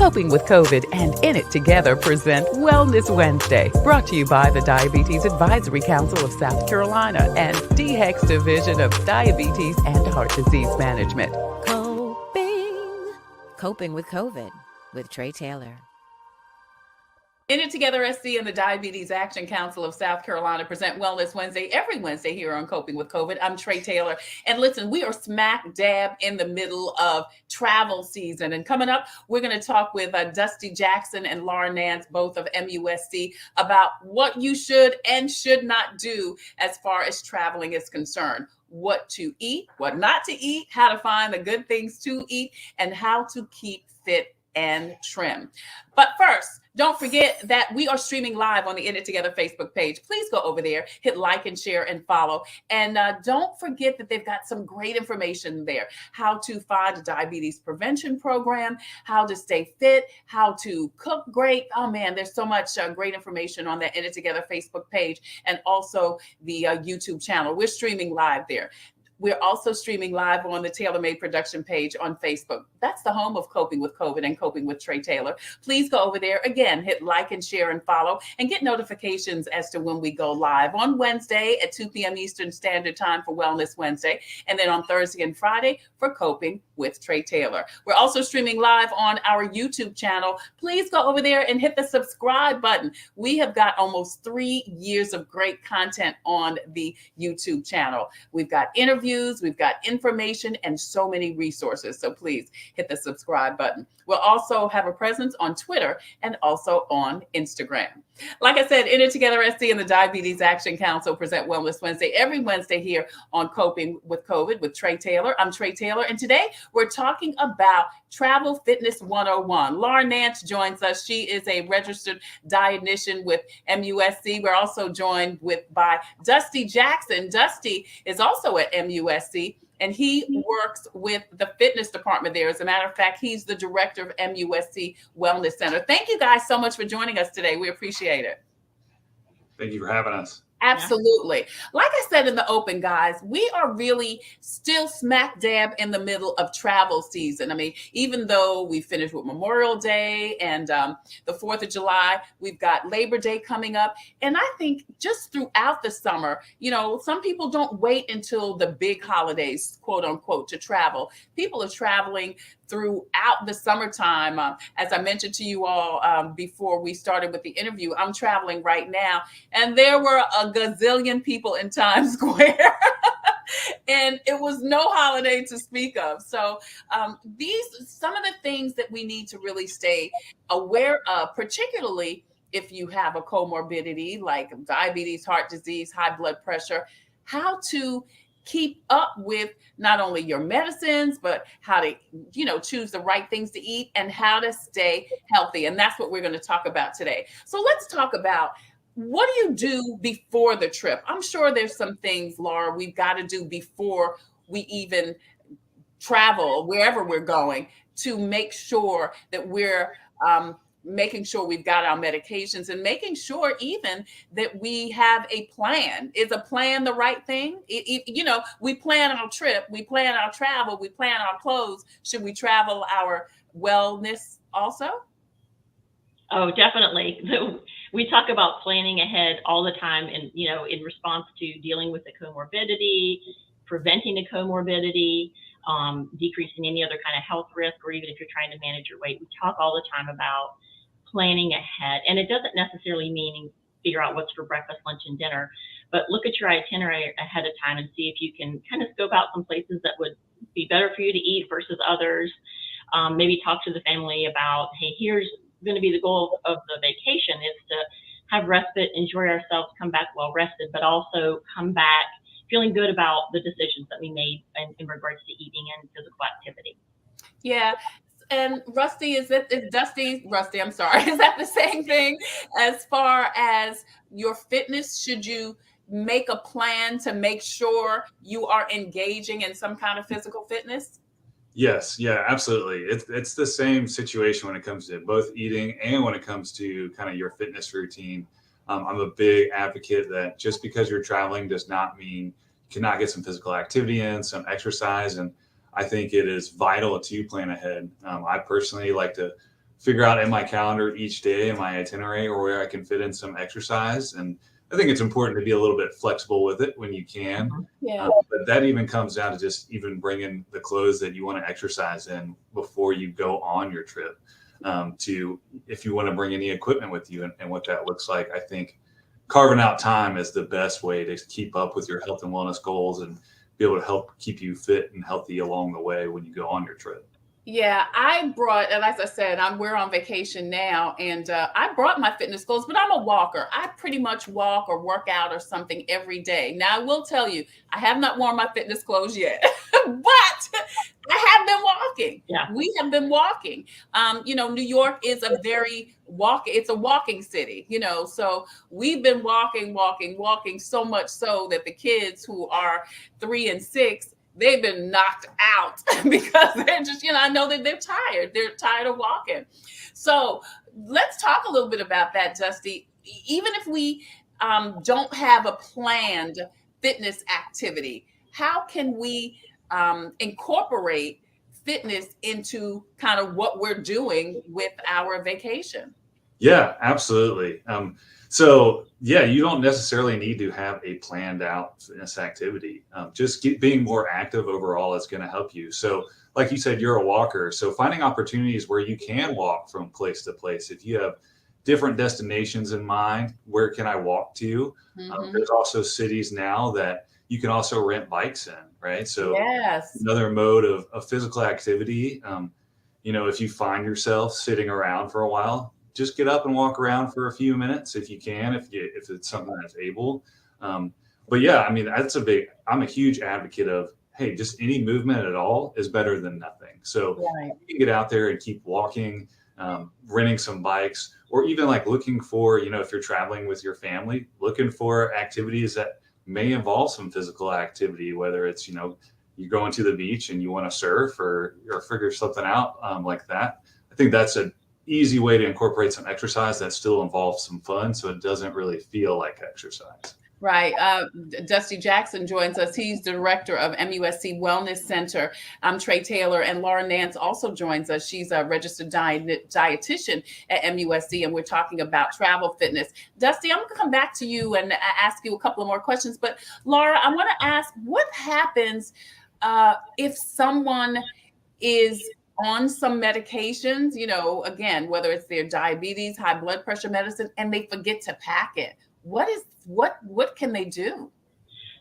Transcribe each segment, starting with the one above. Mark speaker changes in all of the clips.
Speaker 1: Coping with COVID and In It Together present Wellness Wednesday, brought to you by the Diabetes Advisory Council of South Carolina and DHEC's Division of Diabetes and Heart Disease Management.
Speaker 2: Coping with COVID with Tre Tailor.
Speaker 3: In It Together SC and the Diabetes Action Council of South Carolina present Wellness Wednesday every Wednesday here on Coping with COVID. I'm Tre Tailor. And listen, we are smack dab in the middle of travel season. And coming up, we're going to talk with Dusty Jackson and Nance, both of MUSC, about what you should and should not do as far as traveling is concerned. What to eat, what not to eat, how to find the good things to eat, and how to keep fit and trim. But first, don't forget that we are streaming live on the In It Together Facebook page. Please go over there, hit like and share and follow. And don't forget that they've got some great information there. How to find a diabetes prevention program, how to stay fit, how to cook great. Oh man, there's so much great information on that In It Together Facebook page and also the YouTube channel. We're streaming live there. We're also streaming live on the TailorMade production page on Facebook. That's the home of Coping with COVID and Coping with Tre Tailor. Please go over there. Again, hit like and share and follow and get notifications as to when we go live on Wednesday at 2 p.m. Eastern Standard Time for Wellness Wednesday. And then on Thursday and Friday for Coping with Tre Tailor. We're also streaming live on our YouTube channel. Please go over there and hit the subscribe button. We have got almost 3 years of great content on the YouTube channel. We've got interviews, we've got information, and so many resources. So please hit the subscribe button. We'll also have a presence on Twitter and also on Instagram. Like I said, In It Together SC and the Diabetes Action Council present Wellness Wednesday every Wednesday here on Coping with COVID with Tre Tailor. I'm Tre Tailor, and today we're talking about Travel Fitness 101. Nance joins us. She is a registered dietitian with MUSC. We're also joined by Dusty Jackson. Dusty is also at MUSC. And he works with the fitness department there. As a matter of fact, he's the director of MUSC Wellness Center. Thank you guys so much for joining us today. We appreciate it.
Speaker 4: Thank you for having us.
Speaker 3: Absolutely. Like I said in the open, guys, we are really still smack dab in the middle of travel season. I mean, even though we finished with Memorial Day and the 4th of July, we've got Labor Day coming up. And I think just throughout the summer, you know, some people don't wait until the big holidays, quote unquote, to travel. People are traveling throughout the summertime. As I mentioned to you all before we started with the interview, I'm traveling right now, and there were a gazillion people in Times Square. And it was no holiday to speak of. So some of the things that we need to really stay aware of, particularly if you have a comorbidity like diabetes, heart disease, high blood pressure, how to keep up with not only your medicines, but how to, choose the right things to eat and how to stay healthy. And that's what we're going to talk about today. So let's talk about, what do you do before the trip? I'm sure there's some things, Laura, we've got to do before we even travel wherever we're going to make sure that we're making sure we've got our medications and making sure even that we have a plan. Is a plan the right thing? We plan our trip, we plan our travel, we plan our clothes. Should we travel our wellness also?
Speaker 5: Oh, definitely. We talk about planning ahead all the time and, in response to dealing with the comorbidity, preventing a comorbidity, decreasing any other kind of health risk, or even if you're trying to manage your weight. We talk all the time about planning ahead. And it doesn't necessarily mean figure out what's for breakfast, lunch, and dinner, but look at your itinerary ahead of time and see if you can kind of scope out some places that would be better for you to eat versus others. Maybe talk to the family about, hey, here's going to be the goal of the vacation is to have respite, enjoy ourselves, come back well rested, but also come back feeling good about the decisions that we made in regards to eating and physical activity.
Speaker 3: Yeah. And Rusty, Rusty, I'm sorry. Is that the same thing as far as your fitness? Should you make a plan to make sure you are engaging in some kind of physical fitness?
Speaker 4: Yes. Yeah, absolutely. It's the same situation when it comes to both eating and when it comes to kind of your fitness routine. I'm a big advocate that just because you're traveling does not mean you cannot get some physical activity in, some exercise. And I think it is vital to plan ahead. I personally like to figure out in my calendar each day in my itinerary or where I can fit in some exercise. And I think it's important to be a little bit flexible with it when you can.
Speaker 3: Yeah.
Speaker 4: But that even comes down to just even bringing the clothes that you want to exercise in before you go on your trip. To if you want to bring any equipment with you and what that looks like, I think carving out time is the best way to keep up with your health and wellness goals and be able to help keep you fit and healthy along the way when you go on your trip.
Speaker 3: Yeah, I brought, and as I said, we're on vacation now, and I brought my fitness clothes, but I'm a walker. I pretty much walk or work out or something every day. Now, I will tell you, I have not worn my fitness clothes yet, but I have been walking.
Speaker 5: Yeah.
Speaker 3: We have been walking. New York is it's a walking city, so we've been walking so much so that the kids who are 3 and 6, they've been knocked out because they're just, I know that they're tired. They're tired of walking. So let's talk a little bit about that, Dusty. Even if we don't have a planned fitness activity, how can we incorporate fitness into kind of what we're doing with our vacation?
Speaker 4: Yeah, absolutely. So yeah, you don't necessarily need to have a planned out fitness activity. Just being more active overall is going to help you. So like you said, you're a walker. So finding opportunities where you can walk from place to place. If you have different destinations in mind, where can I walk to? There's also cities now that you can also rent bikes in, right? So
Speaker 3: yes,
Speaker 4: another mode of physical activity. If you find yourself sitting around for a while, just get up and walk around for a few minutes if you can, if it's something that's able. But yeah, I mean, I'm a huge advocate of, hey, just any movement at all is better than nothing. So
Speaker 3: right.
Speaker 4: you can get out there and keep walking, renting some bikes, or even like looking for, if you're traveling with your family, looking for activities that may involve some physical activity, whether it's, you're going to the beach and you want to surf or figure something out like that. I think that's an easy way to incorporate some exercise that still involves some fun, so it doesn't really feel like exercise.
Speaker 3: Right. Dusty Jackson joins us. He's the director of MUSC Wellness Center. I'm Tre Tailor, and Laura Nance also joins us. She's a registered dietitian at MUSC, and we're talking about travel fitness. Dusty, I'm going to come back to you and ask you a couple of more questions. But Laura, I want to ask, what happens if someone is on some medications, again, whether it's their diabetes, high blood pressure medicine, and they forget to pack it? What can they do?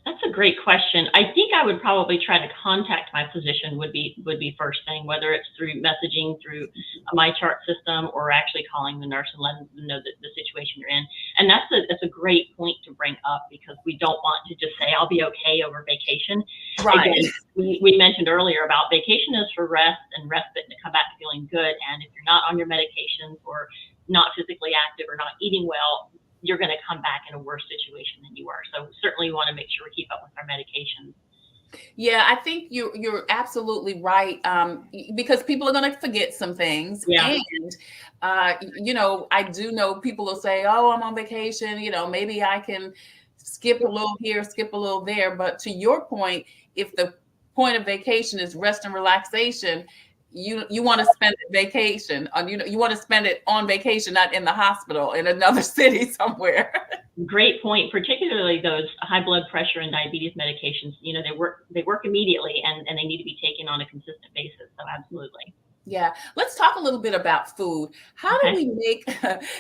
Speaker 5: That's a great question. I think I would probably try to contact my physician would be first thing, whether it's through messaging through a MyChart system or actually calling the nurse and letting them know the situation you're in. And that's a great point to bring up, because we don't want to just say, I'll be okay over vacation.
Speaker 3: Right.
Speaker 5: Again, we mentioned earlier about vacation is for rest and respite and to come back feeling good. And if you're not on your medications or not physically active or not eating well, you're going to come back in a worse situation than you were. So certainly we want to make sure we keep up with our medications.
Speaker 3: Yeah, I think you're absolutely right, because people are going to forget some things.
Speaker 5: Yeah.
Speaker 3: And, I do know people will say, oh, I'm on vacation, maybe I can skip a little here, skip a little there. But to your point, if the point of vacation is rest and relaxation, you want to spend it vacation on, you want to spend it on vacation, not in the hospital in another city somewhere.
Speaker 5: Great point. Particularly those high blood pressure and diabetes medications, they work immediately and they need to be taken on a consistent basis. So absolutely.
Speaker 3: Yeah. Let's talk a little bit about food. How do we make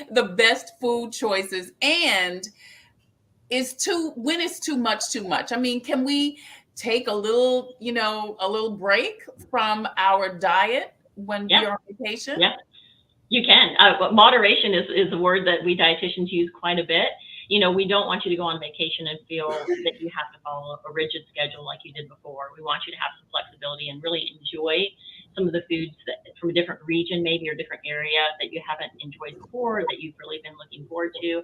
Speaker 3: the best food choices? And when is too much? I mean, can we take a little break from our diet when we're on vacation?
Speaker 5: Yeah, you can. Moderation is a word that we dietitians use quite a bit. We don't want you to go on vacation and feel that you have to follow a rigid schedule like you did before. We want you to have some flexibility and really enjoy some of the foods that from a different region, maybe, or different area that you haven't enjoyed before, that you've really been looking forward to.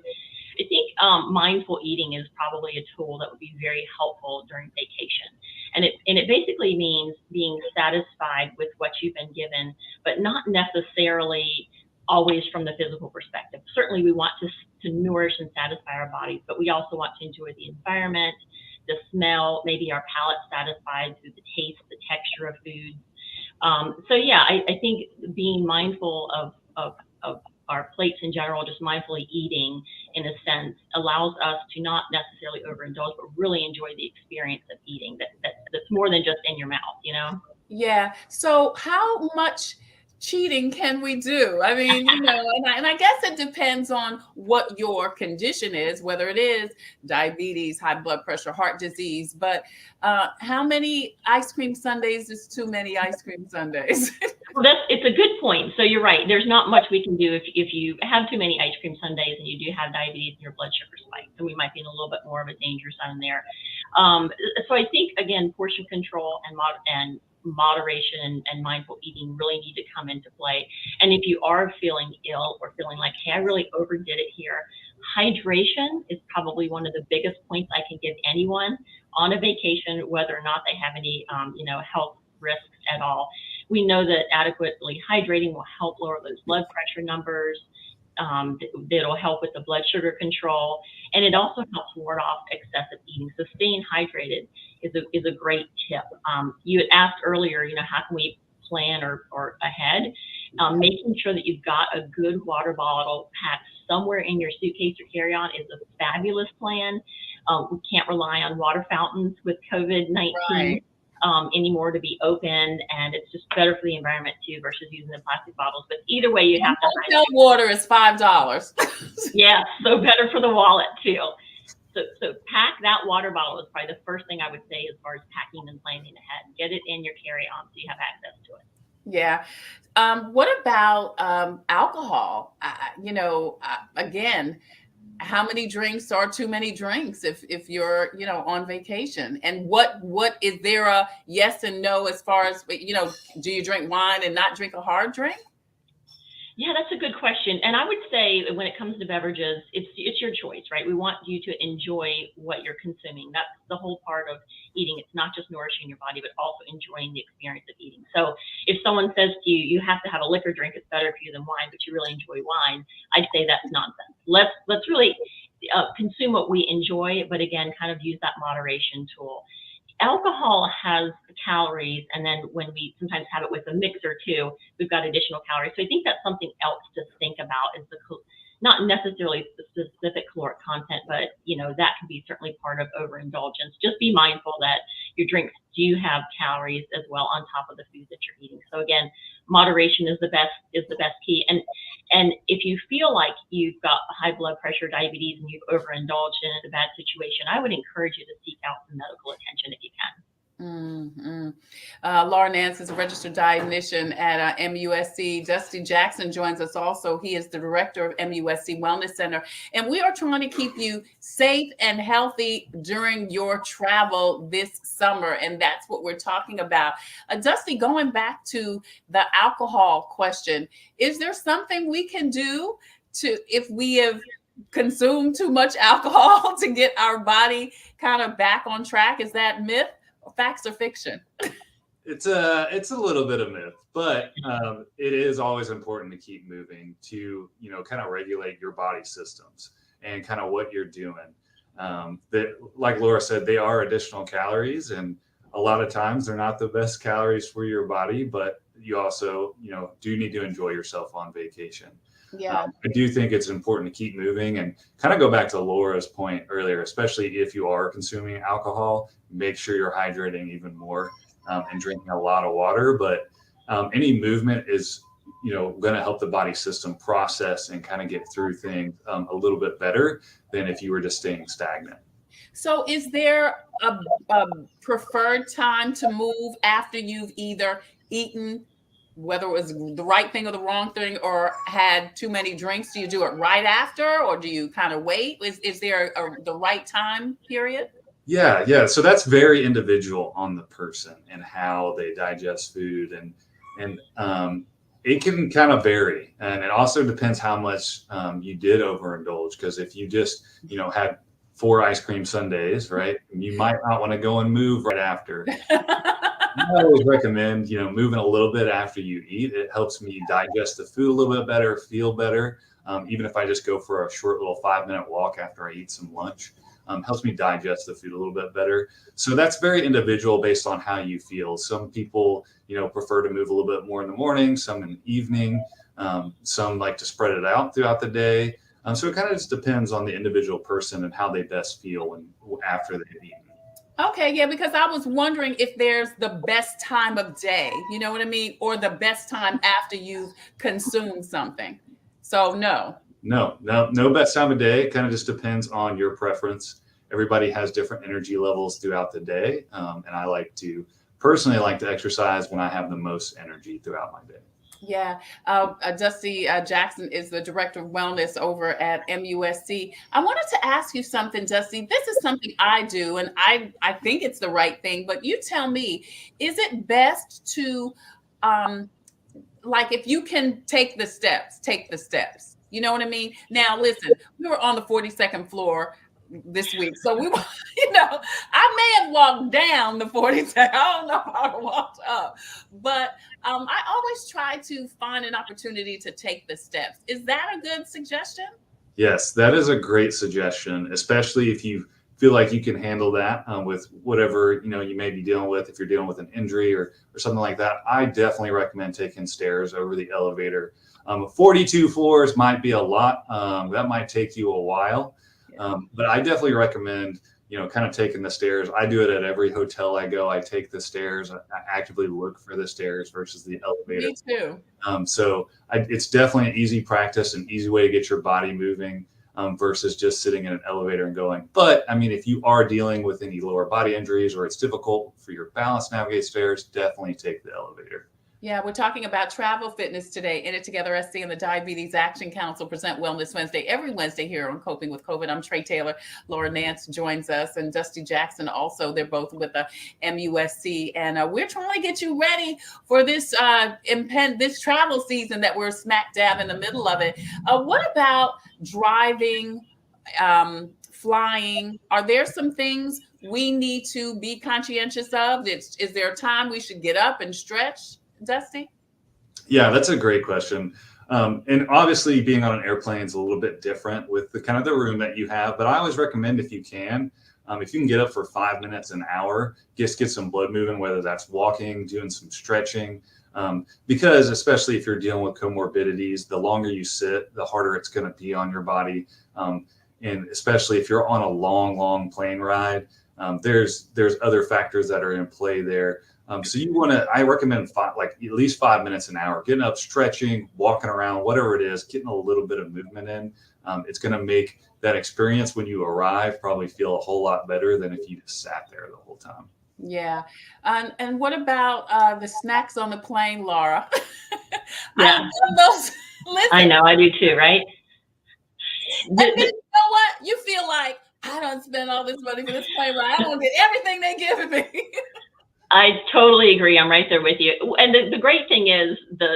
Speaker 5: I think mindful eating is probably a tool that would be very helpful during vacation. And it basically means being satisfied with what you've been given, but not necessarily always from the physical perspective. Certainly we want to nourish and satisfy our bodies, but we also want to enjoy the environment, the smell, maybe our palate satisfied through the taste, the texture of foods. I think being mindful of our plates in general, just mindfully eating in a sense, allows us to not necessarily overindulge, but really enjoy the experience of eating that's more than just in your mouth, you know?
Speaker 3: Yeah. So how much cheating can we do? I mean, and I guess it depends on what your condition is, whether it is diabetes, high blood pressure, heart disease. But how many ice cream sundaes is too many ice cream sundaes?
Speaker 5: Well, it's a good point. So you're right. There's not much we can do if you have too many ice cream sundaes and you do have diabetes and your blood sugar spikes. So we might be in a little bit more of a danger zone there. So I think, again, portion control and moderation and mindful eating really need to come into play. And if you are feeling ill or feeling like, hey, I really overdid it here, hydration is probably one of the biggest points I can give anyone on a vacation, whether or not they have any, health risks at all. We know that adequately hydrating will help lower those blood pressure numbers. It'll help with the blood sugar control, and it also helps ward off excessive eating. So staying hydrated is a great tip. You had asked earlier, how can we plan or ahead? Making sure that you've got a good water bottle packed somewhere in your suitcase or carry-on is a fabulous plan. We can't rely on water fountains with COVID-19.
Speaker 3: Right.
Speaker 5: Anymore to be open, and it's just better for the environment too versus using the plastic bottles. But either way, you have to
Speaker 3: hotel water is $5.
Speaker 5: Yeah, so better for the wallet too. So pack that water bottle is probably the first thing I would say as far as packing and planning ahead. Get it in your carry-on so you have access to it.
Speaker 3: Yeah. What about alcohol? Again, how many drinks are too many drinks if you're on vacation? And what is there a yes and no as far as do you drink wine and not drink a hard drink?
Speaker 5: Yeah, that's a good question. And I would say when it comes to beverages, it's your choice, right? We want you to enjoy what you're consuming. That's the whole part of eating. It's not just nourishing your body, but also enjoying the experience of eating. So if someone says to you, you have to have a liquor drink, it's better for you than wine, but you really enjoy wine, I'd say that's nonsense. Let's really consume what we enjoy, but again, kind of use that moderation tool. Alcohol has calories, and then when we sometimes have it with a mixer too, we've got additional calories. So I think that's something else to think about is not necessarily the specific caloric content, but that can be certainly part of overindulgence. Just be mindful that your drinks do have calories as well on top of the food that you're eating. So again, moderation is the best key. And if you feel like you've got high blood pressure, diabetes, and you've overindulged in a bad situation, I would encourage you to seek out some medical attention if you can.
Speaker 3: Mm-hmm. Laura Nance is a registered dietitian at MUSC. Dusty Jackson joins us also. He is the director of MUSC Wellness Center. And we are trying to keep you safe and healthy during your travel this summer. And that's what we're talking about. Dusty, going back to the alcohol question, is there something we can do if we have consumed too much alcohol to get our body kind of back on track? Is that myth? Facts or fiction?
Speaker 4: It's a little bit of myth, but it is always important to keep moving to kind of regulate your body systems and kind of what you're doing. That, like Laura said, they are additional calories, and a lot of times they're not the best calories for your body, but you also do need to enjoy yourself on vacation.
Speaker 3: Yeah.
Speaker 4: I do think it's important to keep moving and kind of go back to Laura's point earlier, especially if you are consuming alcohol, make sure you're hydrating even more and drinking a lot of water. But any movement is, going to help the body system process and kind of get through things a little bit better than if you were just staying stagnant.
Speaker 3: So is there a preferred time to move after you've either eaten, whether it was the right thing or the wrong thing, or had too many drinks? Do you do it right after, or do you kind of wait? Is there the right time period?
Speaker 4: Yeah. So that's very individual on the person and how they digest food, and it can kind of vary. And it also depends how much you did overindulge, because if you just, had 4 ice cream sundaes, right, you might not want to go and move right after. I always recommend, moving a little bit after you eat. It helps me digest the food a little bit better, feel better. Even if I just go for a short little 5-minute walk after I eat some lunch, helps me digest the food a little bit better. So that's very individual based on how you feel. Some people, prefer to move a little bit more in the morning, some in the evening, some like to spread it out throughout the day. So it kind of just depends on the individual person and how they best feel after they've eaten.
Speaker 3: Okay, yeah, because I was wondering if there's the best time of day, you know what I mean? Or the best time after you've consumed something. So no.
Speaker 4: No best time of day. It kind of just depends on your preference. Everybody has different energy levels throughout the day. And I personally like to exercise when I have the most energy throughout my day.
Speaker 3: Yeah. Dusty Jackson is the director of wellness over at MUSC. I wanted to ask you something, Dusty. This is something I do, and I think it's the right thing, but you tell me, is it best to, if you can take the steps, take the steps? You know what I mean? Now, listen, we were on the 42nd floor this week. So we, I may have walked down the 42nd. I don't know how I walked up, but I always try to find an opportunity to take the steps. Is that a good suggestion?
Speaker 4: Yes, that is a great suggestion, especially if you feel like you can handle that with whatever, you may be dealing with. If you're dealing with an injury or something like that, I definitely recommend taking stairs over the elevator. 42 floors might be a lot. That might take you a while. But I definitely recommend, kind of taking the stairs. I do it at every hotel I go. I take the stairs. I actively look for the stairs versus the elevator.
Speaker 3: Me too.
Speaker 4: It's definitely an easy practice, an easy way to get your body moving versus just sitting in an elevator and going. But I mean, if you are dealing with any lower body injuries or it's difficult for your balance to navigate stairs, definitely take the elevator.
Speaker 3: Yeah, we're talking about travel fitness today. In It Together SC and the Diabetes Action Council present Wellness Wednesday every Wednesday here on Coping with COVID. I'm Tre Tailor. Laura Nance joins us, and Dusty Jackson also. They're both with the MUSC, and we're trying to get you ready for this this travel season that we're smack dab in the middle of it. What about driving, flying? Are there some things we need to be conscientious of? Is there a time we should get up and stretch, Dusty?
Speaker 4: Yeah, that's a great question. And obviously being on an airplane is a little bit different with the kind of the room that you have, but I always recommend if you can get up for 5 minutes, an hour, just get some blood moving, whether that's walking, doing some stretching, because especially if you're dealing with comorbidities, the longer you sit, the harder it's going to be on your body. And especially if you're on a long plane ride, there's other factors that are in play there. So I recommend at least 5 minutes an hour, getting up, stretching, walking around, whatever it is, getting a little bit of movement in. It's going to make that experience when you arrive probably feel a whole lot better than if you just sat there the whole time.
Speaker 3: Yeah. And what about the snacks on the plane, Laura?
Speaker 5: Yeah. I know, I do too, right?
Speaker 3: And then, you know what? You feel like, I don't spend all this money for this plane ride. I don't get everything they give me.
Speaker 5: I totally agree. I'm right there with you. And the great thing is the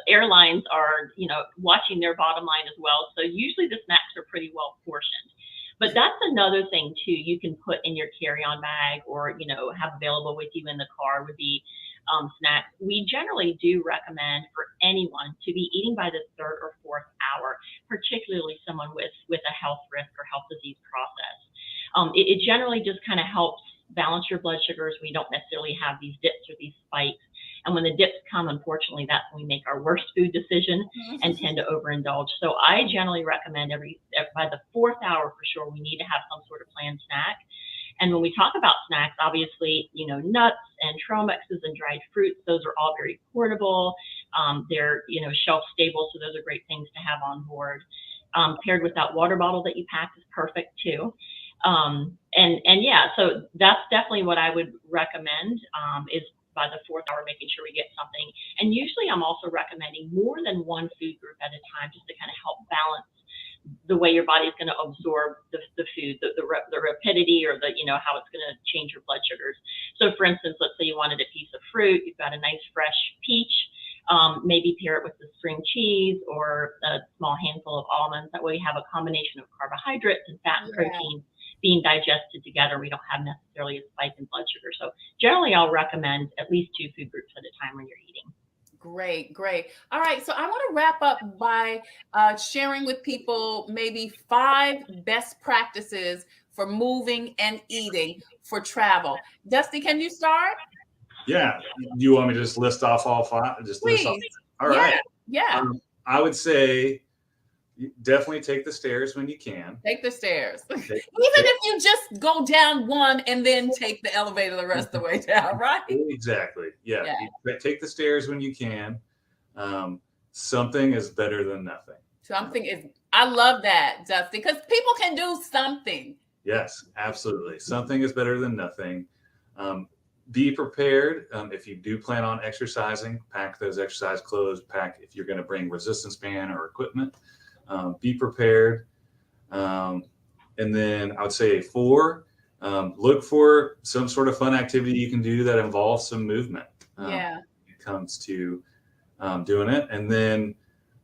Speaker 5: airlines are, watching their bottom line as well. So usually the snacks are pretty well portioned. But that's another thing too. You can put in your carry-on bag or, have available with you in the car would be snacks. We generally do recommend for anyone to be eating by the 3rd or 4th hour, particularly someone with a health risk or health disease process. It generally just kind of helps balance your blood sugars. We don't necessarily have these dips or these spikes. And when the dips come, unfortunately, that's when we make our worst food decision and tend to overindulge. So I generally recommend by the 4th hour for sure, we need to have some sort of planned snack. And when we talk about snacks, obviously, nuts and trail mixes and dried fruits, those are all very portable. They're, shelf stable. So those are great things to have on board. Paired with that water bottle that you pack is perfect too. So that's definitely what I would recommend, is by the 4th hour, making sure we get something. And usually I'm also recommending more than one food group at a time, just to kind of help balance the way your body is going to absorb the food, the rapidity or how it's going to change your blood sugars. So for instance, let's say you wanted a piece of fruit, you've got a nice fresh peach, maybe pair it with the string cheese or a small handful of almonds. That way you have a combination of carbohydrates and fat and protein being digested together. We don't have necessarily a spike in blood sugar. So generally I'll recommend at least 2 food groups at a time when you're eating.
Speaker 3: Great. All right. So I want to wrap up by sharing with people maybe 5 best practices for moving and eating for travel. Dusty, can you start?
Speaker 4: Yeah. Do you want me to just list off all 5? Just list off.
Speaker 3: Please.
Speaker 4: All right.
Speaker 3: Yeah.
Speaker 4: I would say definitely take the stairs when you can.
Speaker 3: Take the stairs. Even if you just go down one and then take the elevator the rest of the way down, right?
Speaker 4: Exactly. Yeah. Take the stairs when you can. Something is better than nothing.
Speaker 3: I love that, Dusty, because people can do something.
Speaker 4: Yes, absolutely. Something is better than nothing. Be prepared. If you do plan on exercising, pack those exercise clothes, if you're going to bring resistance band or equipment, be prepared. And then I would say 4, look for some sort of fun activity you can do that involves some movement. When it comes to doing it. And then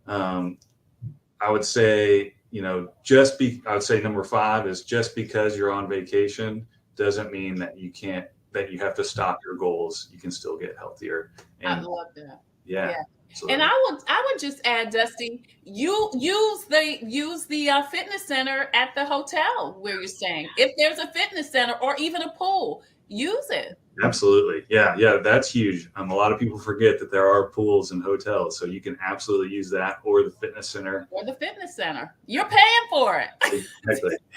Speaker 4: I would say, I would say number 5 is just because you're on vacation doesn't mean that you have to stop your goals. You can still get healthier. And,
Speaker 3: I love that.
Speaker 4: Yeah.
Speaker 3: And I would just add, Dusty, you use the fitness center at the hotel where you're staying. If there's a fitness center or even a pool, use it.
Speaker 4: Absolutely. Yeah, that's huge. A lot of people forget that there are pools in hotels, so you can absolutely use that or the fitness center.
Speaker 3: You're paying for it.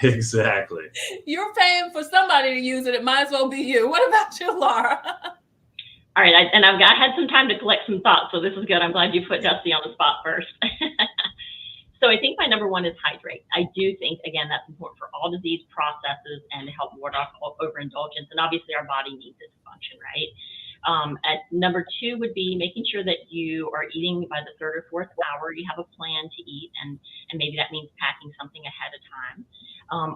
Speaker 4: Exactly.
Speaker 3: You're paying for somebody to use it. It might as well be you. What about you, Laura?
Speaker 5: All right, I had some time to collect some thoughts, so this is good. I'm glad you put Dusty on the spot first. So I think my number 1 is hydrate. I do think, again, that's important for all disease processes and to help ward off overindulgence. And obviously our body needs it to function, right? At number 2 would be making sure that you are eating by the 3rd or 4th hour. You have a plan to eat, and maybe that means packing something ahead of time.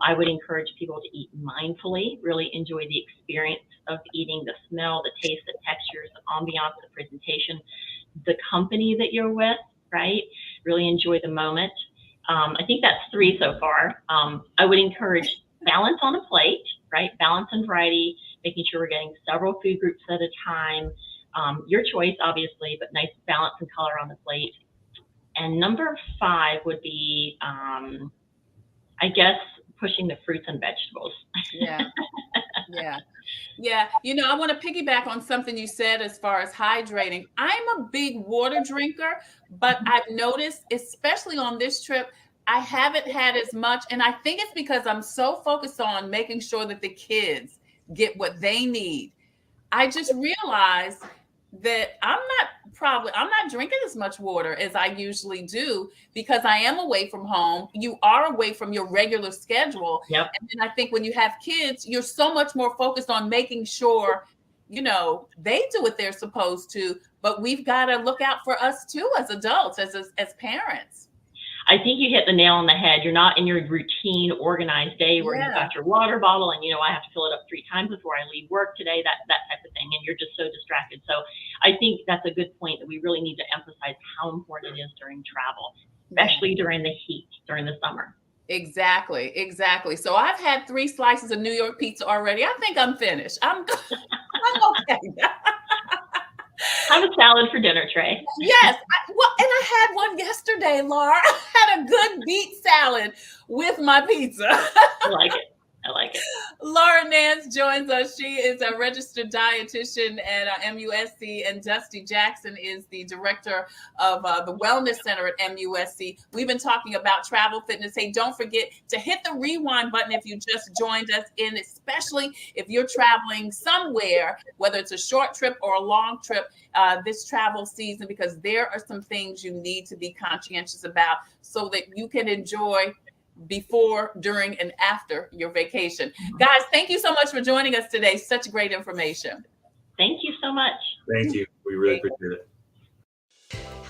Speaker 5: I would encourage people to eat mindfully, really enjoy the experience of eating, the smell, the taste, the textures, the ambiance, the presentation, the company that you're with, right? Really enjoy the moment. I think that's 3 so far. I would encourage balance on a plate, right? Balance and variety, making sure we're getting several food groups at a time. Your choice, obviously, but nice balance and color on the plate. And number 5 would be, I guess, pushing the fruits and vegetables.
Speaker 3: Yeah. I want to piggyback on something you said as far as hydrating. I'm a big water drinker, but I've noticed, especially on this trip, I haven't had as much. And I think it's because I'm so focused on making sure that the kids get what they need. I just realized that I'm not drinking as much water as I usually do because I am away from home. You are away from your regular schedule.
Speaker 5: Yep.
Speaker 3: And then I think when you have kids, you're so much more focused on making sure, they do what they're supposed to, but we've got to look out for us too, as adults, as parents.
Speaker 5: I think you hit the nail on the head. You're not in your routine, organized day where you've got your water bottle and, I have to fill it up 3 times before I leave work today, that type of thing. And you're just so distracted. So I think that's a good point that we really need to emphasize how important it is during travel, especially during the heat, during the summer.
Speaker 3: Exactly. So I've had 3 slices of New York pizza already. I think I'm finished. I'm okay.
Speaker 5: Have a salad for dinner, Trey.
Speaker 3: Yes. And I had one yesterday, Laura. I had a good beet salad with my pizza.
Speaker 5: I like it.
Speaker 3: Laura Nance joins us. She is a registered dietitian at MUSC, and Dusty Jackson is the director of the Wellness Center at MUSC. We've been talking about travel fitness. Hey, don't forget to hit the rewind button if you just joined us in, especially if you're traveling somewhere, whether it's a short trip or a long trip this travel season, because there are some things you need to be conscientious about so that you can enjoy before, during, and after your vacation. Guys, thank you so much for joining us today. Such great information.
Speaker 5: Thank you so much.
Speaker 4: Thank you. We really appreciate it.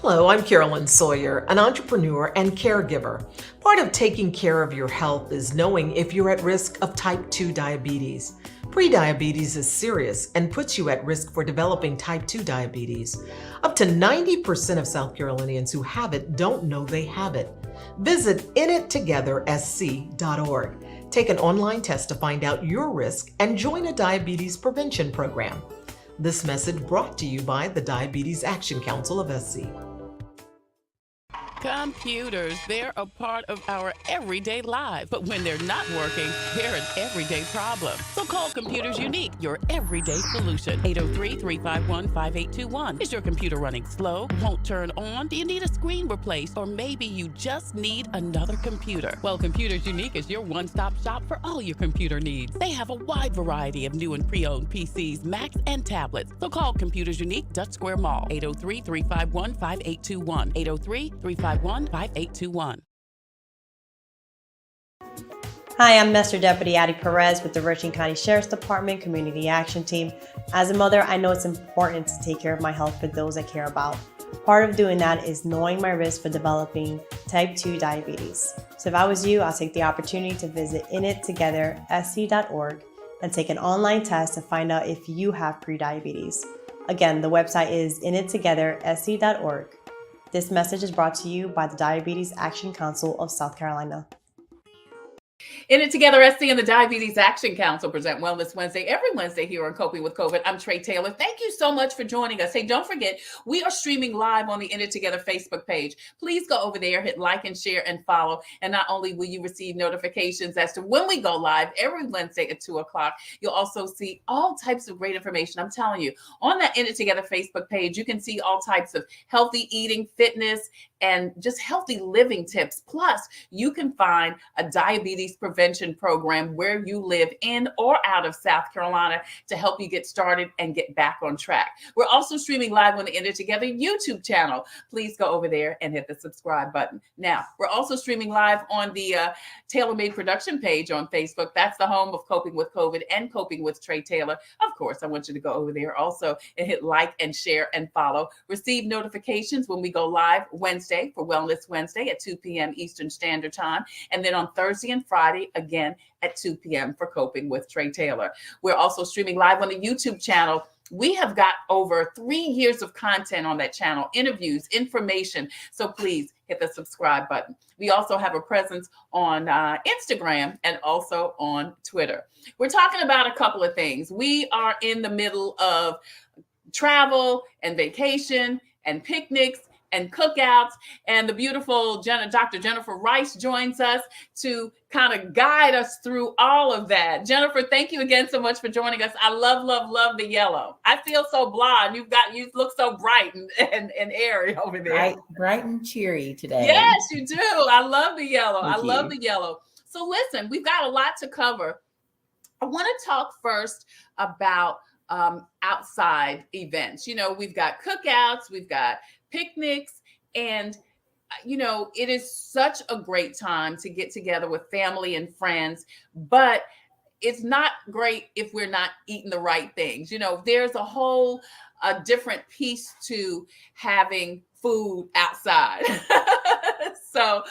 Speaker 6: Hello, I'm Carolyn Sawyer, an entrepreneur and caregiver. Part of taking care of your health is knowing if you're at risk of type 2 diabetes. Prediabetes is serious and puts you at risk for developing type 2 diabetes. Up to 90% of South Carolinians who have it don't know they have it. Visit inittogethersc.org. Take an online test to find out your risk and join a diabetes prevention program. This message brought to you by the Diabetes Action Council of SC.
Speaker 1: Computers, they're a part of our everyday lives. But when they're not working, they're an everyday problem. So call Computers Unique, your everyday solution. 803-351-5821. Is your computer running slow? Won't turn on? Do you need a screen replaced? Or maybe you just need another computer? Well, Computers Unique is your one-stop shop for all your computer needs. They have a wide variety of new and pre-owned PCs, Macs, and tablets. So call Computers Unique, Dutch Square Mall. 803-351-5821. 803-351-5821.
Speaker 7: Hi, I'm Master Deputy Addie Perez with the Richland County Sheriff's Department Community Action Team. As a mother, I know it's important to take care of my health for those I care about. Part of doing that is knowing my risk for developing type 2 diabetes. So if I was you, I'll take the opportunity to visit inittogethersc.org and take an online test to find out if you have prediabetes. Again, the website is inittogethersc.org. This message is brought to you by the Diabetes Action Council of South Carolina.
Speaker 3: In It Together, SC and the Diabetes Action Council present Wellness Wednesday every Wednesday here on Coping with COVID. I'm Tre Tailor. Thank you so much for joining us. Hey, don't forget, we are streaming live on the In It Together Facebook page. Please go over there, hit like and share and follow. And not only will you receive notifications as to when we go live every Wednesday at 2 o'clock, you'll also see all types of great information. I'm telling you, on that In It Together Facebook page, you can see all types of healthy eating, fitness, and just healthy living tips. Plus, you can find a diabetes prevention program where you live in or out of South Carolina to help you get started and get back on track. We're also streaming live on the In It Together YouTube channel. Please go over there and hit the subscribe button. Now, we're also streaming live on the Tailor-Made Production page on Facebook. That's the home of Coping with COVID and Coping with Tre Tailor. Of course, I want you to go over there also and hit like and share and follow. Receive notifications when we go live Wednesday for Wellness Wednesday at 2 p.m. Eastern Standard Time. And then on Thursday and Friday, again at 2 p.m. for Coping with Tre Tailor. We're also streaming live on the YouTube channel. We have got over 3 years of content on that channel, interviews, information. So please hit the subscribe button. We also have a presence on Instagram and also on Twitter. We're talking about a couple of things. We are in the middle of travel and vacation and picnics and cookouts, and the beautiful Dr. Jennifer Rice joins us to kind of guide us through all of that. Jennifer, thank you again so much for joining us. I love, love, love the yellow. I feel so blonde. You look so bright and airy over there.
Speaker 8: Bright and cheery today.
Speaker 3: Yes, you do. I love the yellow.
Speaker 8: Thank
Speaker 3: I love the yellow. So listen, we've got a lot to cover. I want to talk first about outside events. You know, we've got cookouts, we've got picnics, and you know, it is such a great time to get together with family and friends, but it's not great if we're not eating the right things. You know, there's a whole different piece to having food outside. So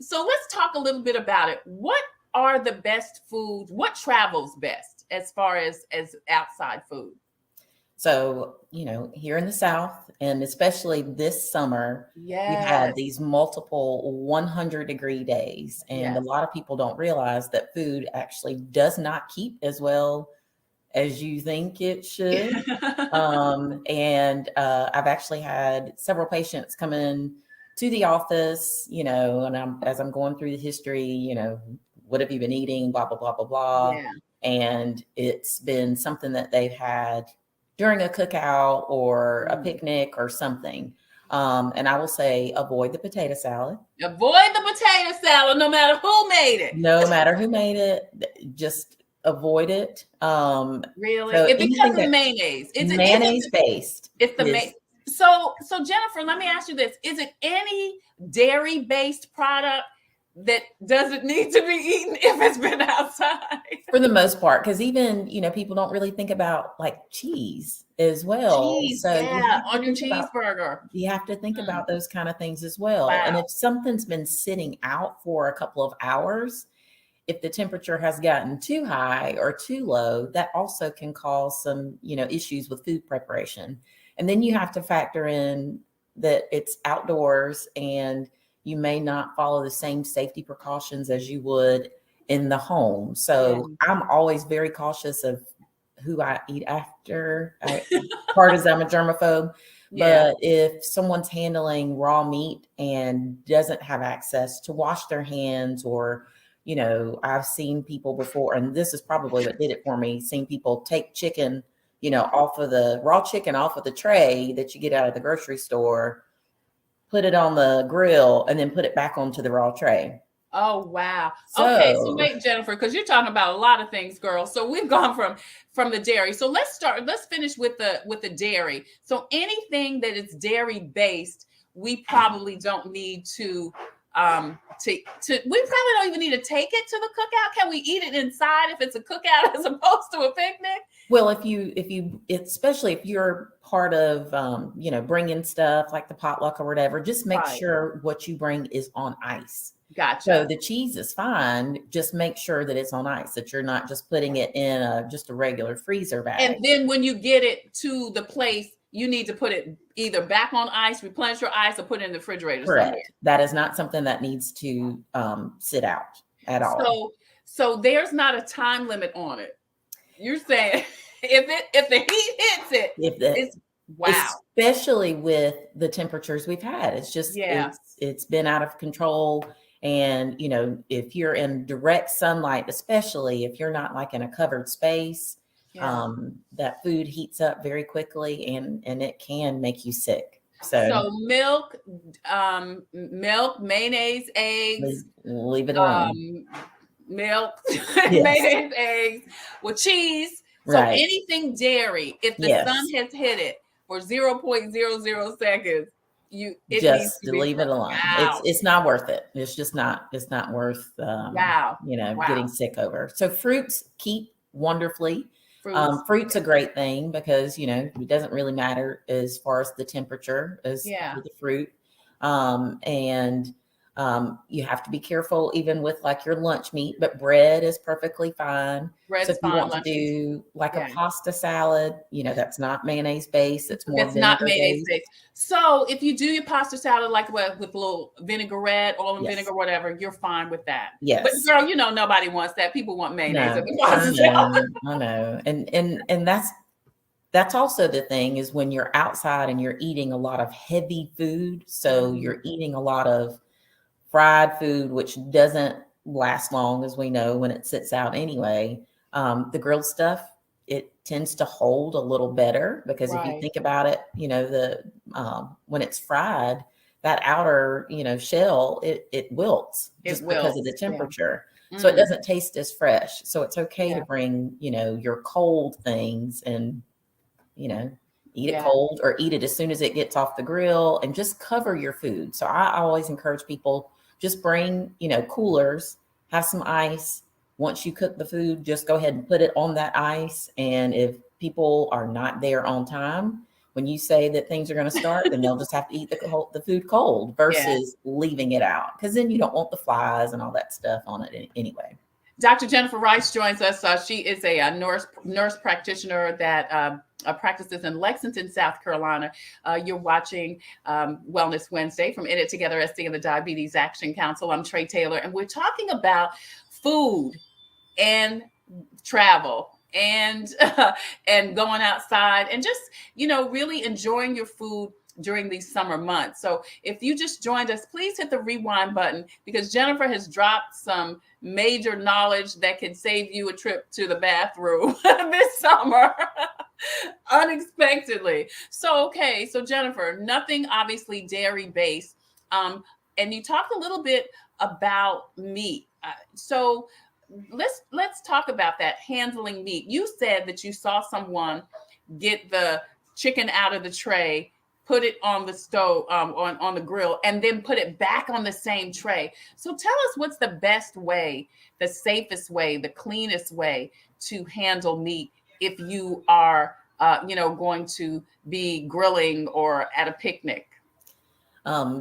Speaker 3: let's talk a little bit about it. What are the best foods? What travels best as far as outside food?
Speaker 8: So, you know, here in the South, and especially this summer,
Speaker 3: Yes.
Speaker 8: we've had these multiple 100-degree days. And a
Speaker 3: Yes.
Speaker 8: lot of people don't realize that food actually does not keep as well as you think it should. I've actually had several patients come in to the office, you know, and as I'm going through the history, you know, what have you been eating, blah, blah, blah, blah, blah.
Speaker 3: Yeah.
Speaker 8: And it's been something that they've had during a cookout or a picnic or something. And I will say, avoid the potato salad.
Speaker 3: Avoid the potato salad, no matter who made it.
Speaker 8: No matter who made it, just avoid it.
Speaker 3: Really?
Speaker 8: So
Speaker 3: It's because
Speaker 8: anything
Speaker 3: of mayonnaise. It's
Speaker 8: mayonnaise based.
Speaker 3: It's the mayonnaise. So Jennifer, let me ask you this. Is it any dairy-based product that doesn't need to be eaten if it's been outside?
Speaker 8: For the most part, because even, you know, people don't really think about like cheese as well.
Speaker 3: Cheese,
Speaker 8: so
Speaker 3: yeah, on your cheeseburger.
Speaker 8: You have to think about those kind of things as well. Wow. And if something's been sitting out for a couple of hours, if the temperature has gotten too high or too low, that also can cause some, you know, issues with food preparation. And then you have to factor in that it's outdoors and you may not follow the same safety precautions as you would in the home. So I'm always very cautious of who I eat after, part as I'm a germaphobe,
Speaker 3: Yeah.
Speaker 8: But if someone's handling raw meat and doesn't have access to wash their hands, or, I've seen people before, and this is probably what did it for me, seen people take chicken, off of the raw chicken off of the tray that you get out of the grocery store, put it on the grill, and then put it back onto the raw tray.
Speaker 3: Oh, wow. Okay, so
Speaker 8: So
Speaker 3: wait, Jennifer, because you're talking about a lot of things, girl. So we've gone from the dairy. So let's finish with the dairy. So anything that is dairy based, we probably don't need to we probably don't even need to take it to the cookout. Can we eat it inside if it's a cookout as opposed to a picnic?
Speaker 8: well, if you especially if you're part of bringing stuff like the potluck or whatever, just make
Speaker 3: Right.
Speaker 8: sure what you bring is on ice.
Speaker 3: Gotcha.
Speaker 8: So the cheese is fine. Just make sure that it's on ice, that you're not just putting it in just a regular freezer bag.
Speaker 3: And then when you get it to the place, you need to put it either back on ice, replenish your ice, or put it in the refrigerator
Speaker 8: Correct.
Speaker 3: somewhere.
Speaker 8: That is not something that needs to sit out at all.
Speaker 3: So there's not a time limit on it. You're saying if the heat hits it, it's wow.
Speaker 8: Especially with the temperatures we've had. It's just it's been out of control. And if you're in direct sunlight, especially if you're not like in a covered space, that food heats up very quickly, and it can make you sick. So
Speaker 3: milk, mayonnaise, eggs,
Speaker 8: leave it alone.
Speaker 3: Milk, mayonnaise, eggs with cheese. So anything dairy, if the sun has hit it for 0.00 seconds, it
Speaker 8: just
Speaker 3: needs to
Speaker 8: leave it alone.
Speaker 3: Wow.
Speaker 8: It's not worth it. It's just not. It's not worth. Getting sick over. So fruits keep wonderfully. Fruit's a great thing because it doesn't really matter as far as the temperature as with the fruit, and you have to be careful even with like your lunch meat. But bread is perfectly fine.
Speaker 3: Bread's
Speaker 8: so if you
Speaker 3: fine,
Speaker 8: want to do like a pasta salad, that's not mayonnaise based. It's more
Speaker 3: not mayonnaise based. So if you do your pasta salad like with a little vinaigrette, oil and vinegar, whatever, you're fine with that.
Speaker 8: Yes.
Speaker 3: But girl, nobody wants that. People want mayonnaise in the pasta
Speaker 8: salad. I know. And that's also the thing is when you're outside and you're eating a lot of heavy food. So you're eating a lot of fried food, which doesn't last long, as we know, when it sits out anyway. The grilled stuff, it tends to hold a little better because if you think about it, when it's fried, that outer, shell, it wilts just because of the temperature. So it doesn't taste as fresh. So it's okay to bring, your cold things and, eat it cold or eat it as soon as it gets off the grill, and just cover your food. So I always encourage people, just bring, coolers, have some ice. Once you cook the food, just go ahead and put it on that ice. And if people are not there on time, when you say that things are going to start, then they'll just have to eat the food cold versus leaving it out. Because then you don't want the flies and all that stuff on it anyway. Dr.
Speaker 3: Jennifer Rice joins us. She is a nurse practitioner that practices in Lexington, South Carolina. You're watching Wellness Wednesday from In It Together SC and the Diabetes Action Council. I'm Tre Tailor, and we're talking about food and travel and going outside and just, really enjoying your food during these summer months. So if you just joined us, please hit the rewind button because Jennifer has dropped some major knowledge that can save you a trip to the bathroom this summer unexpectedly. So Jennifer, nothing obviously dairy based. And you talked a little bit about meat. So let's talk about that, handling meat. You said that you saw someone get the chicken out of the tray, put it on the stove, on the grill, and then put it back on the same tray. So tell us what's the best way, the safest way, the cleanest way to handle meat if you are, going to be grilling or at a picnic.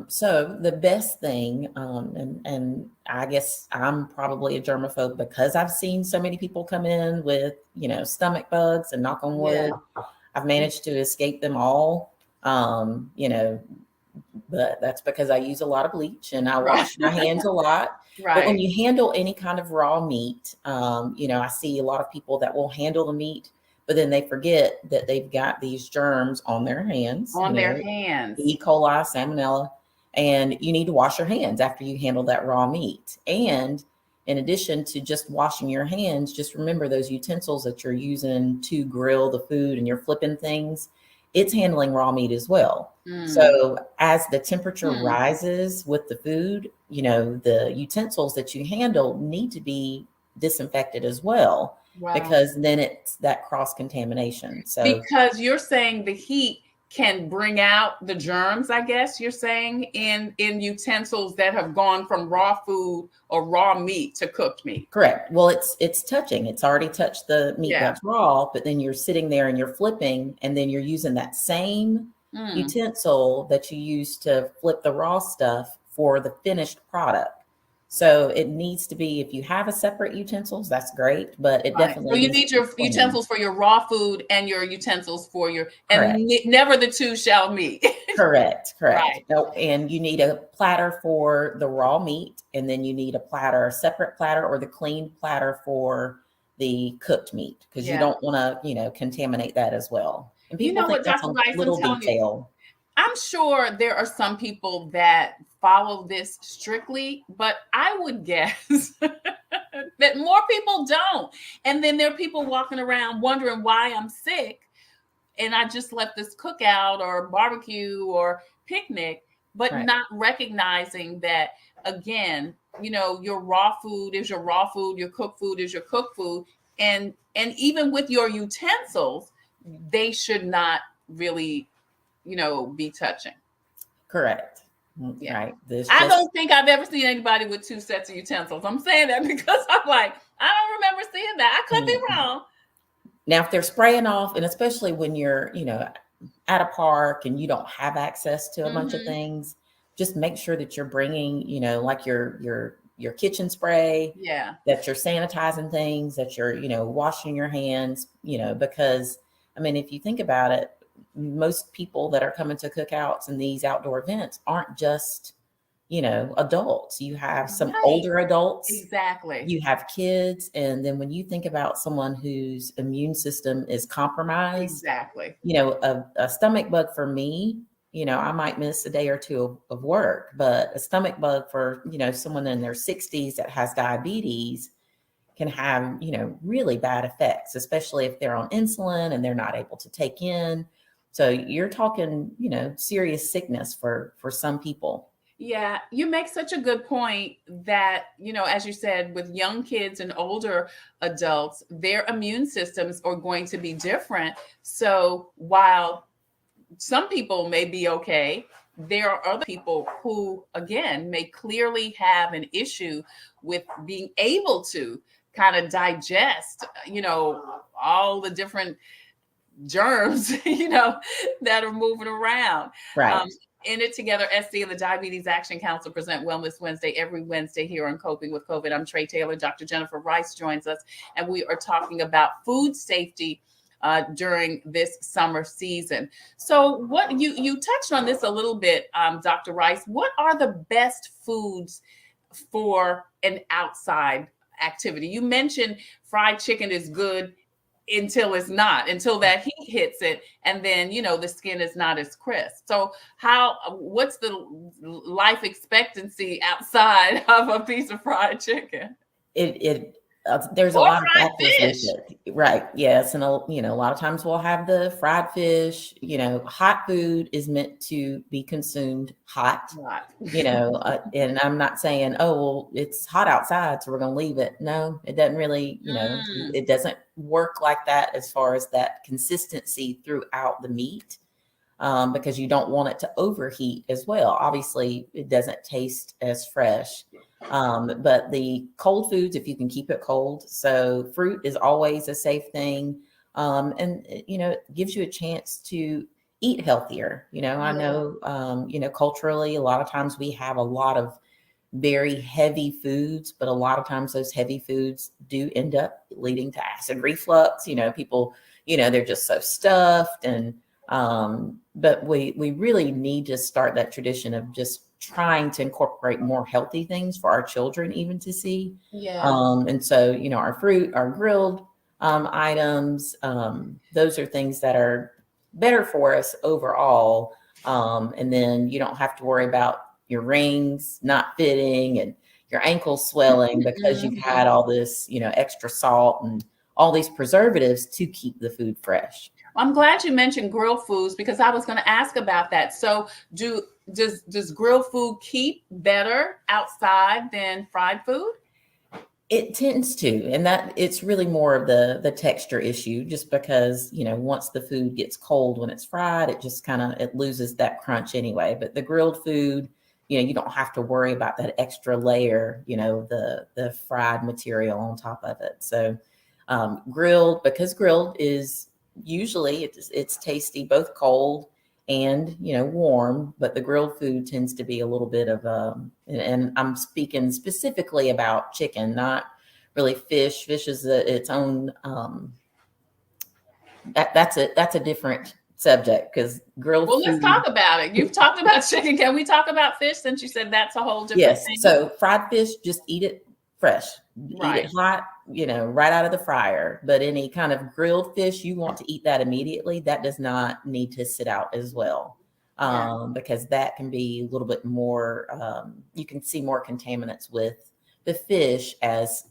Speaker 8: So the best thing, and I guess I'm probably a germaphobe because I've seen so many people come in with, stomach bugs, and knock on wood, I've managed to escape them all. But that's because I use a lot of bleach and I wash my hands a lot. But when you handle any kind of raw meat, I see a lot of people that will handle the meat, but then they forget that they've got these germs on their hands,
Speaker 3: On their hands.
Speaker 8: E. coli, salmonella, and you need to wash your hands after you handle that raw meat. And in addition to just washing your hands, just remember those utensils that you're using to grill the food and you're flipping things, it's handling raw meat as well. So as the temperature rises with the food, the utensils that you handle need to be disinfected as well. Wow. Because then it's that cross contamination. So
Speaker 3: because you're saying the heat can bring out the germs, I guess you're saying, in utensils that have gone from raw food or raw meat to cooked meat.
Speaker 8: Correct. Well, it's touching. It's already touched the meat that's raw, but then you're sitting there and you're flipping, and then you're using that same utensil that you use to flip the raw stuff for the finished product. So it needs to be, if you have a separate utensils, that's great, but it definitely.
Speaker 3: So you need your utensils for your raw food and your utensils for your, and never the two shall meet.
Speaker 8: Correct.
Speaker 3: Right.
Speaker 8: No, and you need a platter for the raw meat, and then you need a separate platter or the clean platter for the cooked meat, because you don't want to, contaminate that as well. And people think that's a little detail.
Speaker 3: I'm sure there are some people that follow this strictly, but I would guess that more people don't. And then there are people walking around wondering why I'm sick, and I just left this cookout or barbecue or picnic, but not recognizing that, again, your raw food is your raw food, your cooked food is your cooked food. And even with your utensils, they should not really be touching.
Speaker 8: Correct.
Speaker 3: Yeah.
Speaker 8: Right.
Speaker 3: I don't think I've ever seen anybody with two sets of utensils. I'm saying that because I'm like, I don't remember seeing that. I could be wrong.
Speaker 8: Now, if they're spraying off, and especially when you're, at a park and you don't have access to a bunch of things, just make sure that you're bringing, like your kitchen spray, that you're sanitizing things, that you're, washing your hands, because, if you think about it, most people that are coming to cookouts and these outdoor events aren't just, adults. You have some older adults.
Speaker 3: Exactly.
Speaker 8: You have kids. And then when you think about someone whose immune system is compromised,
Speaker 3: exactly.
Speaker 8: A stomach bug for me, I might miss a day or two of work, but a stomach bug for, someone in their 60s that has diabetes can have, really bad effects, especially if they're on insulin and they're not able to take in. So you're talking, serious sickness for some people.
Speaker 3: Yeah, you make such a good point that, as you said, with young kids and older adults, their immune systems are going to be different. So while some people may be okay, there are other people who, again, may clearly have an issue with being able to kind of digest, all the different germs, that are moving around.
Speaker 8: Right.
Speaker 3: In It Together, SC and the Diabetes Action Council present Wellness Wednesday every Wednesday here on Coping with COVID. I'm Tre Tailor. Dr. Jennifer Rice joins us, and we are talking about food safety during this summer season. So what you touched on this a little bit, Dr. Rice, what are the best foods for an outside activity? You mentioned fried chicken is good until it's not, until that heat hits it, and then the skin is not as crisp. So what's the life expectancy outside of a piece of fried chicken?
Speaker 8: There's a lot of factors with it, right? Yes, and a lot of times we'll have the fried fish. Hot food is meant to be consumed hot. And I'm not saying, oh well, it's hot outside, so we're going to leave it. No, it doesn't really. It doesn't work like that as far as that consistency throughout the meat, because you don't want it to overheat as well. Obviously, it doesn't taste as fresh. But the cold foods, if you can keep it cold. So fruit is always a safe thing. And it gives you a chance to eat healthier. I know, culturally, a lot of times we have a lot of very heavy foods, but a lot of times those heavy foods do end up leading to acid reflux. People, they're just so stuffed, and but we really need to start that tradition of just trying to incorporate more healthy things for our children even to see. And so, our fruit, our grilled items. Those are things that are better for us overall. And then you don't have to worry about your rings not fitting and your ankles swelling because you've had all this, extra salt and all these preservatives to keep the food fresh.
Speaker 3: I'm glad you mentioned grilled foods because I was going to ask about that. So does grilled food keep better outside than fried food?
Speaker 8: It tends to, and that it's really more of the texture issue, just because, once the food gets cold when it's fried, it just it loses that crunch anyway. But the grilled food, you don't have to worry about that extra layer, the fried material on top of it. So because grilled is usually it's tasty both cold and warm, but the grilled food tends to be a little bit of and I'm speaking specifically about chicken, not really fish. Fish is its own that's a different subject, because grilled food.
Speaker 3: Let's talk about it. You've talked about chicken. Can we talk about fish, since you said that's a whole different thing?
Speaker 8: So fried fish, just eat it fresh,
Speaker 3: Right.
Speaker 8: Eat it hot, right out of the fryer. But any kind of grilled fish, you want to eat that immediately. That does not need to sit out as well, because that can be a little bit more, you can see more contaminants with the fish, as,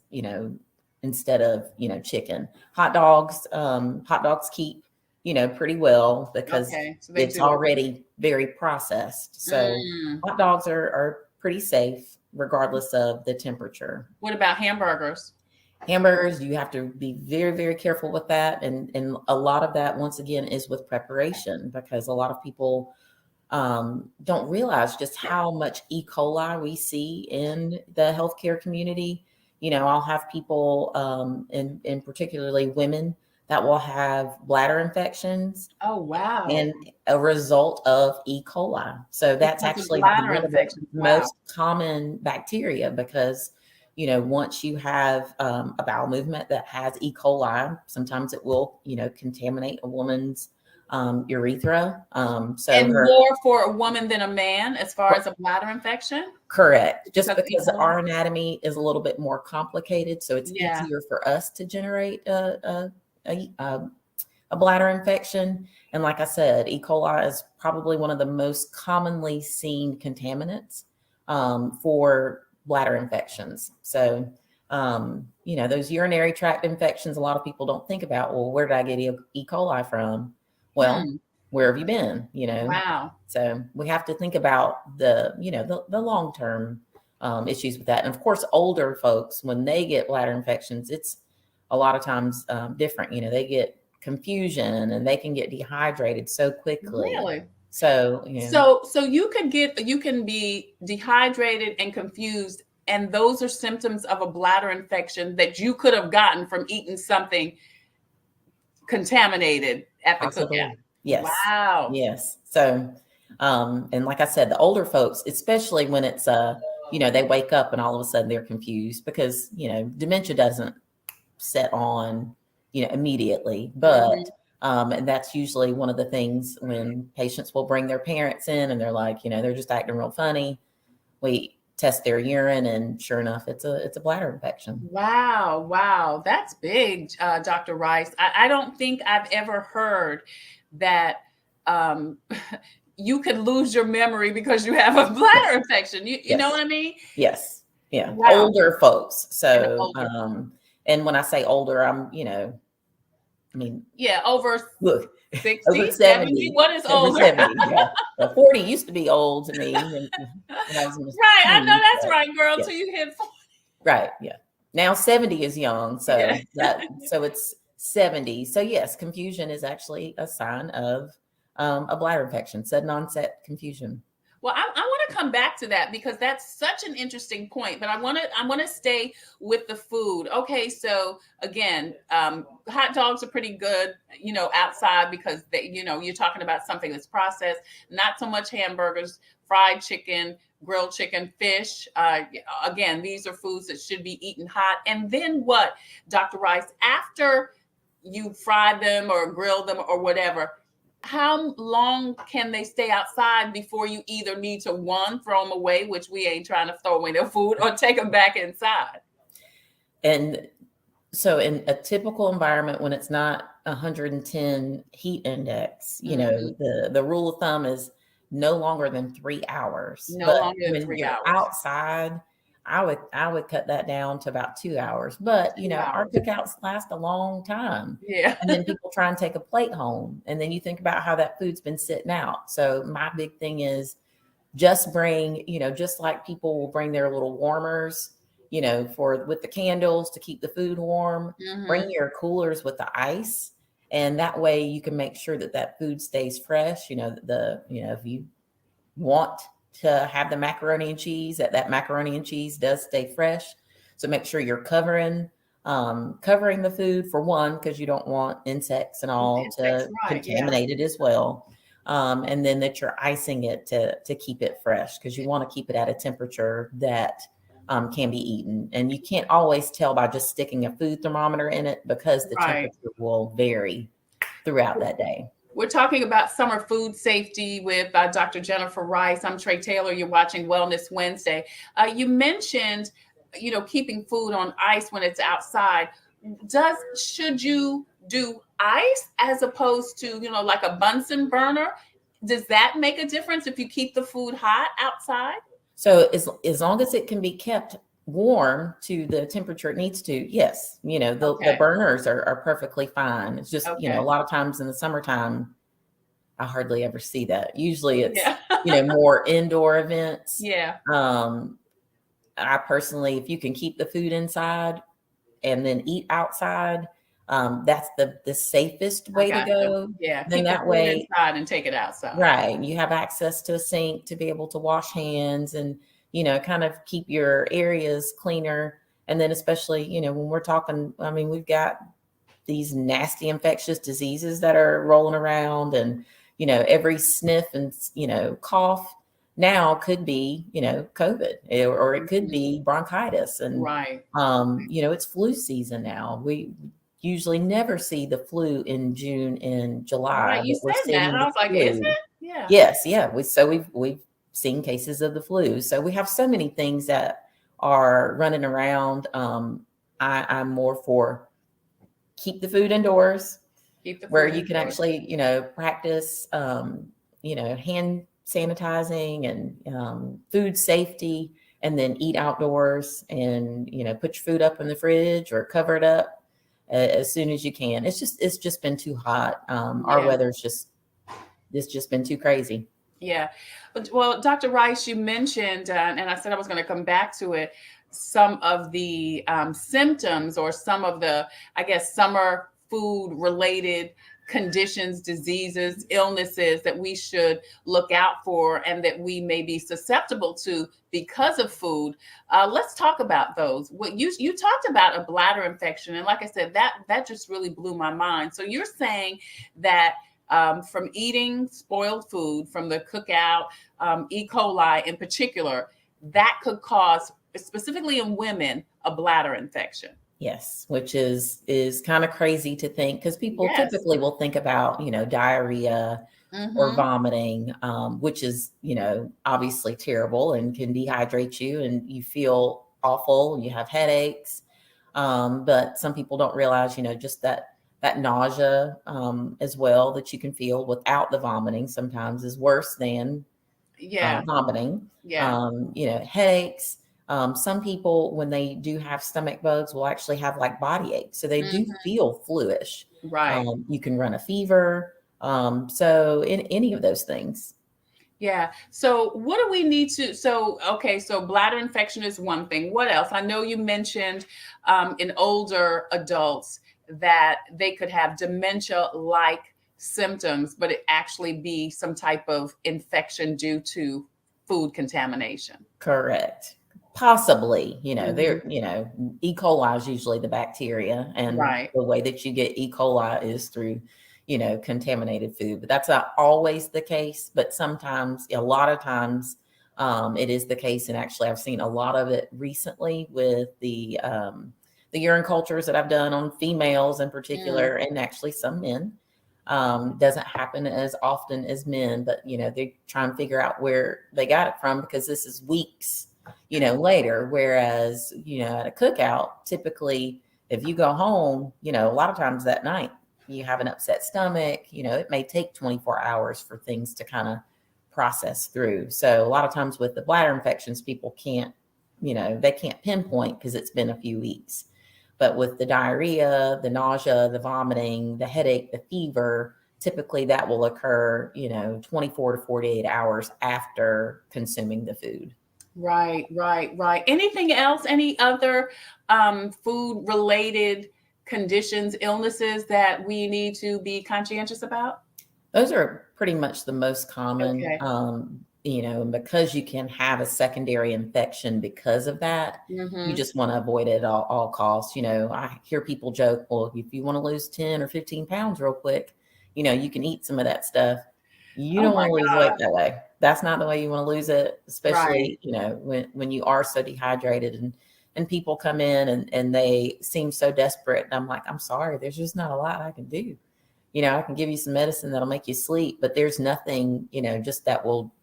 Speaker 8: instead of, chicken. Hot dogs keep, pretty well, because
Speaker 3: So
Speaker 8: it's already very processed. So hot dogs are pretty safe regardless of the temperature.
Speaker 3: What about hamburgers?
Speaker 8: Hamburgers, you have to be very, very careful with that. And a lot of that, once again, is with preparation, because a lot of people don't realize just how much E. coli we see in the healthcare community. I'll have people, and particularly women, that will have bladder infections.
Speaker 3: Oh, wow.
Speaker 8: And a result of E. coli. So that's actually one of the most common bacteria, because, once you have a bowel movement that has E. coli, sometimes it will, contaminate a woman's urethra.
Speaker 3: More for a woman than a man as far as a bladder infection?
Speaker 8: Correct. Just because our anatomy is a little bit more complicated. So it's easier for us to generate a bladder infection. And like I said, E. coli is probably one of the most commonly seen contaminants for bladder infections. So, those urinary tract infections, a lot of people don't think about, well, where did I get E. coli from? Well, where have you been?
Speaker 3: Wow.
Speaker 8: So we have to think about the long-term issues with that. And of course, older folks, when they get bladder infections, it's a lot of times different. They get confusion and they can get dehydrated so quickly.
Speaker 3: Really?
Speaker 8: So
Speaker 3: you can be dehydrated and confused, and those are symptoms of a bladder infection that you could have gotten from eating something contaminated at the cookout.
Speaker 8: Yes.
Speaker 3: Wow.
Speaker 8: Yes. So, and like I said, the older folks, especially when it's they wake up and all of a sudden they're confused, because dementia doesn't set on immediately, but and that's usually one of the things when patients will bring their parents in and they're like, they're just acting real funny. We test their urine, and sure enough, it's a bladder infection.
Speaker 3: Wow, that's big, Dr. Rice. I don't think I've ever heard that you could lose your memory because you have a bladder infection. You know what I mean?
Speaker 8: Yes. Yeah.
Speaker 3: Wow.
Speaker 8: Older folks. So and when I say older, I'm,
Speaker 3: over
Speaker 8: look,
Speaker 3: 60,
Speaker 8: over
Speaker 3: 70. What is older?
Speaker 8: 70, yeah. 40 used to be old to me. When I was
Speaker 3: right. I know that's right, girl, till you hit 40.
Speaker 8: Right. Yeah. Now 70 is young. So so it's 70. So yes, confusion is actually a sign of a bladder infection, sudden onset confusion.
Speaker 3: Well, I want to come back to that, because that's such an interesting point, but I want to stay with the food. Okay. So again, hot dogs are pretty good, outside, because you're talking about something that's processed, not so much hamburgers, fried chicken, grilled chicken, fish. Again, these are foods that should be eaten hot. And then what, Dr. Rice, after you fry them or grill them or whatever, how long can they stay outside before you either need to, one, throw them away, which we ain't trying to throw away their food, or take them back inside?
Speaker 8: And So in a typical environment, when it's not 110 heat index, the rule of thumb is no longer than 3 hours.
Speaker 3: No
Speaker 8: But
Speaker 3: longer than
Speaker 8: when
Speaker 3: three
Speaker 8: you're
Speaker 3: hours.
Speaker 8: outside, I would cut that down to about 2 hours. But
Speaker 3: 2 hours.
Speaker 8: our cookouts last a long time.
Speaker 3: Yeah.
Speaker 8: And then people try and take a plate home. And then you think about how that food's been sitting out. So my big thing is just bring, just like people will bring their little warmers, with the candles to keep the food warm, bring
Speaker 3: Mhm.
Speaker 8: your coolers with the ice. And that way you can make sure that food stays fresh. If you want to have the macaroni and cheese, that macaroni and cheese does stay fresh. So make sure you're covering the food, for one, because you don't want insects and all
Speaker 3: Insects,
Speaker 8: to
Speaker 3: right, yeah.
Speaker 8: contaminate it as well. And then that you're icing it to keep it fresh, because you want to keep it at a temperature that can be eaten. And you can't always tell by just sticking a food thermometer in it, because the
Speaker 3: Right.
Speaker 8: temperature will vary throughout that day.
Speaker 3: We're talking about summer food safety with Dr. Jennifer Rice. I'm Tre Tailor. You're watching Wellness Wednesday. You mentioned, keeping food on ice when it's outside. Should you do ice as opposed to, like a Bunsen burner? Does that make a difference if you keep the food hot outside?
Speaker 8: So as long as it can be kept warm to the temperature it needs to, yes, the burners are perfectly fine. It's just,
Speaker 3: Okay.
Speaker 8: a lot of times in the summertime, I hardly ever see that. Usually it's,
Speaker 3: Yeah.
Speaker 8: more indoor events.
Speaker 3: Yeah.
Speaker 8: I personally, if you can keep the food inside and then eat outside, that's the safest way to go.
Speaker 3: Yeah.
Speaker 8: Then
Speaker 3: Keep
Speaker 8: that
Speaker 3: the food
Speaker 8: way,
Speaker 3: inside and take it outside.
Speaker 8: right, you have access to a sink to be able to wash hands and, kind of keep your areas cleaner. And then especially, when we're talking, I mean, we've got these nasty infectious diseases that are rolling around, and, every sniff and, cough now could be, COVID, or it could be bronchitis. And,
Speaker 3: Right.
Speaker 8: it's flu season now. We usually never see the flu in June and July.
Speaker 3: Right. You
Speaker 8: But we're
Speaker 3: said that.
Speaker 8: seeing
Speaker 3: I
Speaker 8: the
Speaker 3: was like, is
Speaker 8: flu.
Speaker 3: it? Yeah.
Speaker 8: Yes, yeah. We've seen cases of the flu. So we have so many things that are running around. I'm more for keep the food indoors,
Speaker 3: Keep the food
Speaker 8: where you can
Speaker 3: indoors.
Speaker 8: actually, practice, hand sanitizing and food safety, and then eat outdoors and, put your food up in the fridge or cover it up as soon as you can. It's just been too hot. Our
Speaker 3: Yeah.
Speaker 8: weather's it's just been too crazy.
Speaker 3: Yeah. Well, Dr. Rice, you mentioned, and I said I was going to come back to it, some of the symptoms or some of the, I guess, summer food related conditions, diseases, illnesses that we should look out for and that we may be susceptible to because of food. Let's talk about those. What you talked about a bladder infection, and like I said, that just really blew my mind. So you're saying that from eating spoiled food, from the cookout, E. coli in particular, that could cause, specifically in women, a bladder infection.
Speaker 8: Yes, which is kind of crazy to think, because people
Speaker 3: Yes.
Speaker 8: typically will think about, diarrhea or
Speaker 3: Mhm.
Speaker 8: vomiting, which is, obviously terrible and can dehydrate you and you feel awful, you have headaches. But some people don't realize, just that nausea as well that you can feel without the vomiting sometimes is worse than
Speaker 3: Yeah.
Speaker 8: vomiting.
Speaker 3: Yeah.
Speaker 8: Headaches. Some people, when they do have stomach bugs, will actually have like body aches. So they do
Speaker 3: Mhm.
Speaker 8: feel fluish.
Speaker 3: Right.
Speaker 8: You can run a fever. So in any of those things.
Speaker 3: Yeah. So what do we need to, so bladder infection is one thing. What else? I know you mentioned in older adults that they could have dementia-like symptoms, but it actually be some type of infection due to food contamination.
Speaker 8: Correct. Possibly,
Speaker 3: Mhm.
Speaker 8: E. coli is usually the bacteria, and
Speaker 3: Right.
Speaker 8: the way that you get E. coli is through, contaminated food. But that's not always the case. But sometimes, a lot of times, it is the case. And actually, I've seen a lot of it recently with the urine cultures that I've done on females in particular, and actually some men. Doesn't happen as often as men, but they try and figure out where they got it from, because this is weeks, later. Whereas, at a cookout, typically, If you go home, you know, a lot of times that night you have an upset stomach, you know, it may take 24 hours for things to kind of process through. So a lot of times with the bladder infections, people can't, you know, they can't pinpoint because it's been a few weeks. But with the diarrhea, the nausea, the vomiting, the headache, the fever, typically that will occur, you know, 24 to 48 hours after consuming the food.
Speaker 3: Right. Anything else? Any other food related conditions, illnesses that we need to be conscientious about?
Speaker 8: Those are pretty much the most common,
Speaker 3: Okay.
Speaker 8: you know, and because you can have a secondary infection because of that, you just want to avoid it at all costs. You know, I hear people joke, well, if you want to lose 10 or 15 pounds real quick, you know, you can eat some of that stuff. You
Speaker 3: Oh
Speaker 8: don't
Speaker 3: my
Speaker 8: want to lose weight
Speaker 3: God.
Speaker 8: that way. That's not the way you want to lose it,
Speaker 3: Right.
Speaker 8: especially, you know, when you are so dehydrated and people come in and they seem so desperate. And I'm like, I'm sorry, there's just not a lot I can do. You know, I can give you some medicine that'll make you sleep, but there's nothing, you know, just that will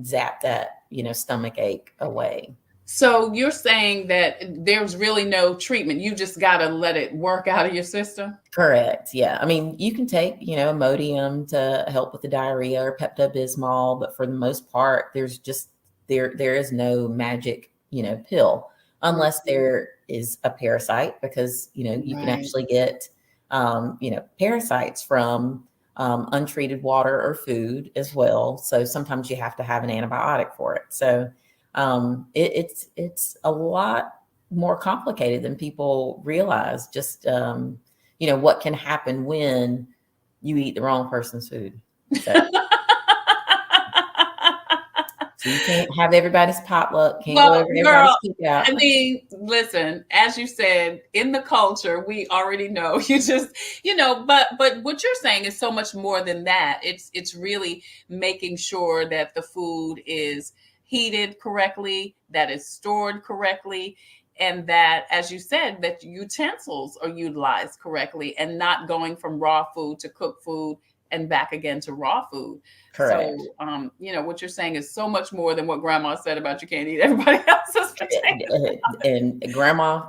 Speaker 8: zap that, you know, stomach ache away.
Speaker 3: So you're saying that there's really no treatment. You just got to let it work out of your system?
Speaker 8: Correct. Yeah. I mean, you can take, you know, Imodium to help with the diarrhea or Pepto-Bismol, but for the most part, there's just there is no magic, you know, pill unless there is a parasite, because, you know, you can
Speaker 3: Right.
Speaker 8: actually get, you know, parasites from untreated water or food as well. So sometimes you have to have an antibiotic for it. So it's a lot more complicated than people realize. Just you know, what can happen when you eat the wrong person's food. So you can't have everybody's potluck, can't go
Speaker 3: Well,
Speaker 8: over everybody's
Speaker 3: girl,
Speaker 8: cookout.
Speaker 3: I mean, listen, as you said, in the culture, we already know. You just, you know, but what you're saying is so much more than that. It's really making sure that the food is heated correctly, that it's stored correctly, and that, as you said, that utensils are utilized correctly and not going from raw food to cooked food and back again to raw food.
Speaker 8: Correct.
Speaker 3: So, you know, what you're saying is so much more than what grandma said about you can't eat everybody else's potatoes.
Speaker 8: And grandma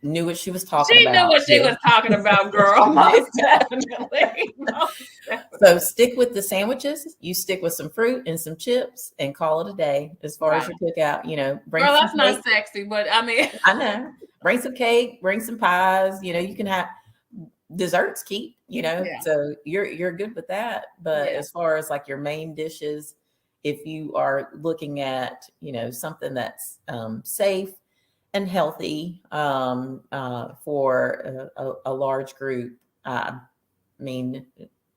Speaker 8: knew what she was talking
Speaker 3: She knew
Speaker 8: about
Speaker 3: what she
Speaker 8: too.
Speaker 3: was talking about, girl. Most definitely. Most definitely.
Speaker 8: So stick with the sandwiches. You stick with some fruit and some chips and call it a day. As far as
Speaker 3: Right.
Speaker 8: your cookout, you know, bring
Speaker 3: Girl,
Speaker 8: some
Speaker 3: that's not
Speaker 8: cake.
Speaker 3: sexy, but I mean,
Speaker 8: I know. Bring some cake, bring some pies. You know, you can have desserts keep, you know,
Speaker 3: Yeah.
Speaker 8: so you're good with that. But
Speaker 3: Yeah.
Speaker 8: as far as like your main dishes, if you are looking at, you know, something that's safe and healthy for a large group, I mean,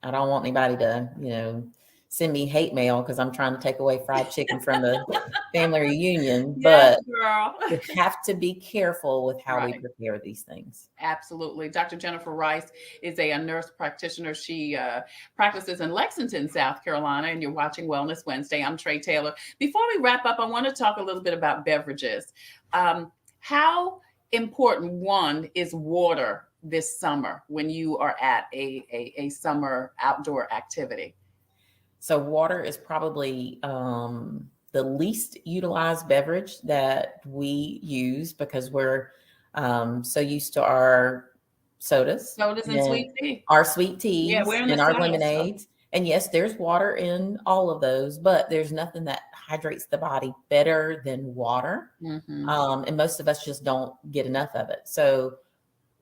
Speaker 8: I don't want anybody to, you know, send me hate mail because I'm trying to take away fried chicken from the family reunion,
Speaker 3: Yes,
Speaker 8: but
Speaker 3: girl.
Speaker 8: we have to be careful with how we
Speaker 3: Right.
Speaker 8: prepare these things.
Speaker 3: Absolutely. Dr. Jennifer Rice is a nurse practitioner. She practices in Lexington, South Carolina, and you're watching Wellness Wednesday. I'm Tre Tailor. Before we wrap up, I want to talk a little bit about beverages. How important, one, is water this summer when you are at a summer outdoor activity?
Speaker 8: So water is probably the least utilized beverage that we use because we're so used to our sodas
Speaker 3: Sodas and
Speaker 8: and
Speaker 3: sweet tea.
Speaker 8: our sweet
Speaker 3: Yeah,
Speaker 8: teas
Speaker 3: we're in the
Speaker 8: and our
Speaker 3: South. So.
Speaker 8: lemonades. And yes, there's water in all of those, but there's nothing that hydrates the body better than water. And most of us just don't get enough of it. So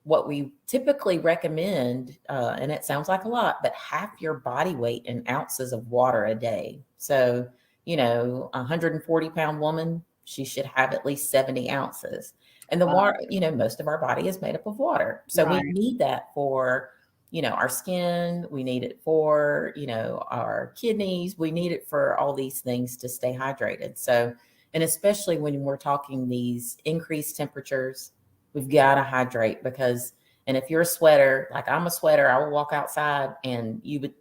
Speaker 8: what we typically recommend, and it sounds like a lot, but half your body weight in ounces of water a day. So, you know, a 140-pound woman, she should have at least 70 ounces. And the water, you know, most of our body is made up of water. So we
Speaker 3: Right.
Speaker 8: need that for, you know, our skin. We need it for, you know, our kidneys. We need it for all these things to stay hydrated. So, and especially when we're talking these increased temperatures, we've got to hydrate because, and if you're a sweater, like I'm a sweater, I will walk outside and you would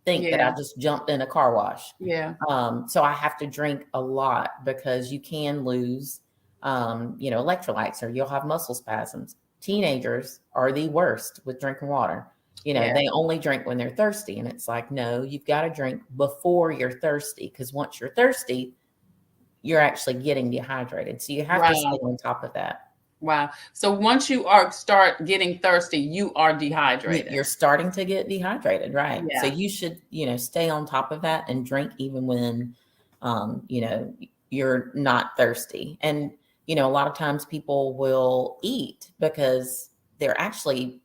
Speaker 8: think that I just jumped in a car wash.
Speaker 3: Yeah.
Speaker 8: So I have to drink a lot because you can lose, you know, electrolytes or you'll have muscle spasms. Teenagers are the worst with drinking water. You know,
Speaker 3: Yeah.
Speaker 8: they only drink when they're thirsty. And it's like, no, you've got to drink before you're thirsty because once you're thirsty, you're actually getting dehydrated. So you have to stay
Speaker 3: Right.
Speaker 8: on top of that.
Speaker 3: Wow. So once you start getting thirsty, you are dehydrated.
Speaker 8: You're starting to get dehydrated, right? So
Speaker 3: Yeah.
Speaker 8: you should, stay on top of that and drink even when, you're not thirsty. And, a lot of times people will eat because they're actually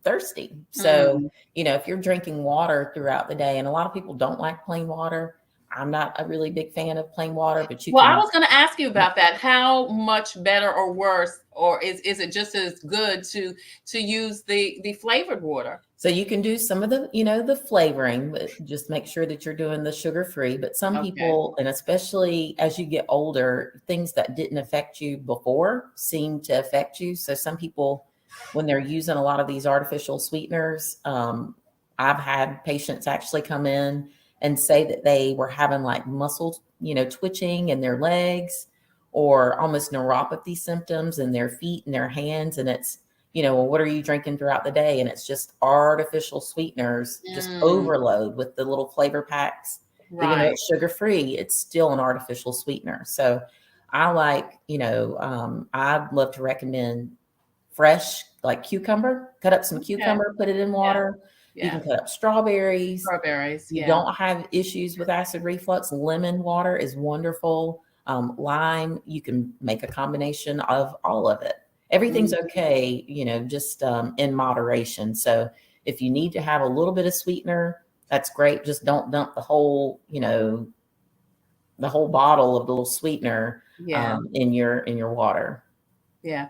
Speaker 8: thirsty. So,
Speaker 3: Mm.
Speaker 8: if you're drinking water throughout the day, and a lot of people don't like plain water. I'm not a really big fan of plain water, but you
Speaker 3: Well, I
Speaker 8: can.
Speaker 3: was going to ask you about that. How much better or worse, or is it just as good to use the flavored water?
Speaker 8: So you can do some of the flavoring, but just make sure that you're doing the sugar free. But some
Speaker 3: Okay.
Speaker 8: people, and especially as you get older, things that didn't affect you before seem to affect you. So some people, when they're using a lot of these artificial sweeteners, I've had patients actually come in and say that they were having like muscle, twitching in their legs, or almost neuropathy symptoms in their feet and their hands. And it's, well, what are you drinking throughout the day? And it's just artificial sweeteners, just overload with the little flavor packs. Even though
Speaker 3: Right.
Speaker 8: it's sugar free, it's still an artificial sweetener. So I like, I'd love to recommend fresh, like cucumber. Cut up some
Speaker 3: Okay.
Speaker 8: cucumber, put it in water. You can cut up strawberries.
Speaker 3: Strawberries.
Speaker 8: You
Speaker 3: Yeah.
Speaker 8: don't have issues with acid reflux. Lemon water is wonderful. Lime, you can make a combination of all of it. Everything's okay, just in moderation. So if you need to have a little bit of sweetener, that's great. Just don't dump the whole, the whole bottle of the little sweetener
Speaker 3: Yeah.
Speaker 8: in your water.
Speaker 3: Yeah.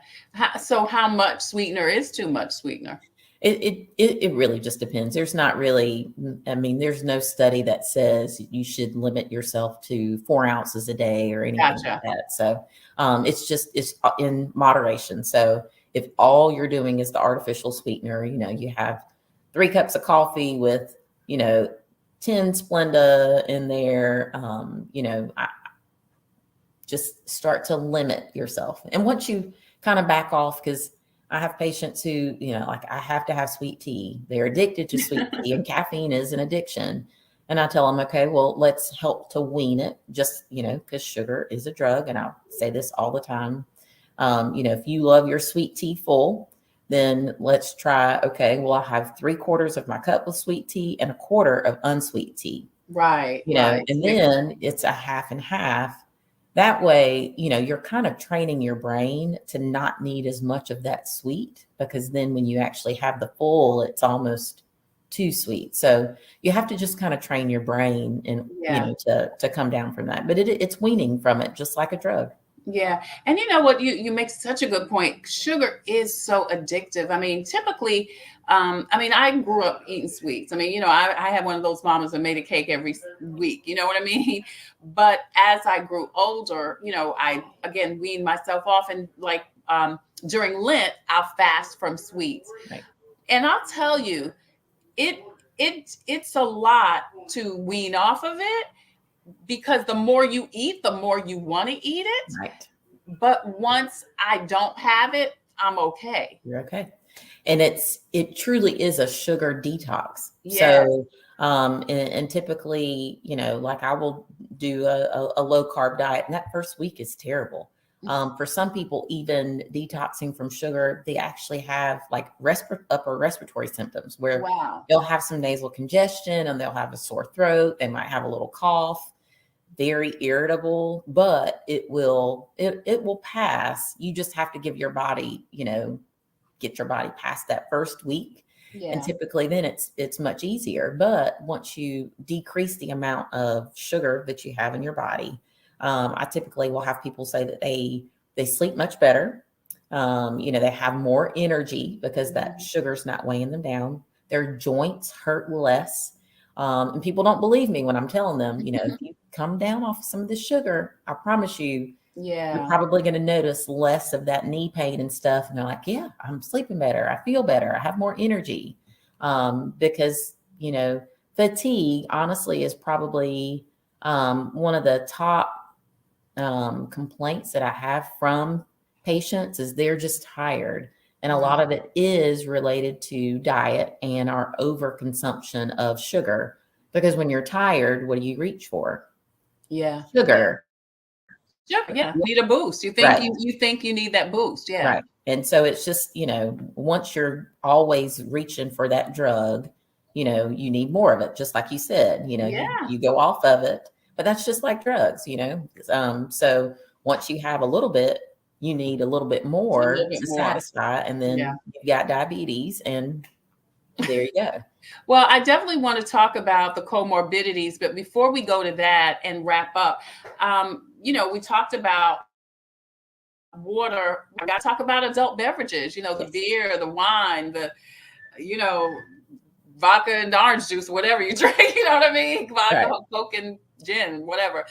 Speaker 3: So how much sweetener is too much sweetener?
Speaker 8: It really just depends. There's not really, there's no study that says you should limit yourself to 4 ounces a day or anything like
Speaker 3: Gotcha.
Speaker 8: that. So it's in moderation. So if all you're doing is the artificial sweetener, you have 3 cups of coffee with, 10 Splenda in there, just start to limit yourself. And once you kind of back off, because I have patients who, like I have to have sweet tea. They're addicted to sweet tea, and caffeine is an addiction. And I tell them, okay, well, let's help to wean it, just, because sugar is a drug. And I'll say this all the time. If you love your sweet tea full, then let's try, okay, well, I have 3/4 of my cup of sweet tea and 1/4 of unsweet tea.
Speaker 3: Right.
Speaker 8: And then it's a half and half. That way, you're kind of training your brain to not need as much of that sweet, because then when you actually have the full, it's almost too sweet. So you have to just kind of train your brain and, to come down from that. But it's weaning from it, just like a drug.
Speaker 3: Yeah. And you know what? You make such a good point. Sugar is so addictive. I mean, typically, I grew up eating sweets. I had one of those mamas that made a cake every week. You know what I mean? But as I grew older, I again weaned myself off, and like during Lent, I'll fast from sweets.
Speaker 8: Right.
Speaker 3: And I'll tell you, it's a lot to wean off of it, because the more you eat, the more you want to eat it.
Speaker 8: Right.
Speaker 3: But once I don't have it, I'm okay.
Speaker 8: You're okay. And it truly is a sugar detox.
Speaker 3: Yes.
Speaker 8: So, and typically, like I will do a low carb diet, and that first week is terrible. For some people, even detoxing from sugar, they actually have like upper respiratory symptoms where they'll have some nasal congestion, and they'll have a sore throat. They might have a little cough, very irritable, but it will pass. You just have to give your body, get your body past that first week.
Speaker 3: Yeah.
Speaker 8: And typically then it's much easier. But once you decrease the amount of sugar that you have in your body, I typically will have people say that they sleep much better. They have more energy because that sugar's not weighing them down. Their joints hurt less. And people don't believe me when I'm telling them, if you come down off some of the sugar, I promise you, you're probably going to notice less of that knee pain and stuff. And they're like, yeah, I'm sleeping better. I feel better. I have more energy. Because, fatigue honestly is probably one of the top complaints that I have from patients is they're just tired. And a lot of it is related to diet and our overconsumption of sugar. Because when you're tired, what do you reach for?
Speaker 3: Yeah.
Speaker 8: Sugar.
Speaker 3: Sure, yeah, need a boost. You think
Speaker 5: Right.
Speaker 3: you think you need that boost, yeah.
Speaker 5: Right. And so it's just, once you're always reaching for that drug, you need more of it. Just like you said,
Speaker 3: Yeah.
Speaker 5: you go off of it, but that's just like drugs, So once you have a little bit, you need a little bit more
Speaker 3: bit
Speaker 5: to
Speaker 3: more.
Speaker 5: satisfy, and then
Speaker 3: Yeah.
Speaker 5: you've got diabetes, and there you go.
Speaker 3: Well, I definitely want to talk about the comorbidities, but before we go to that and wrap up, we talked about water. I got to talk about adult beverages, the
Speaker 5: Yes.
Speaker 3: beer, the wine, the, vodka and orange juice, whatever you drink, you know what I mean? Vodka,
Speaker 5: Right.
Speaker 3: Coke and gin, whatever.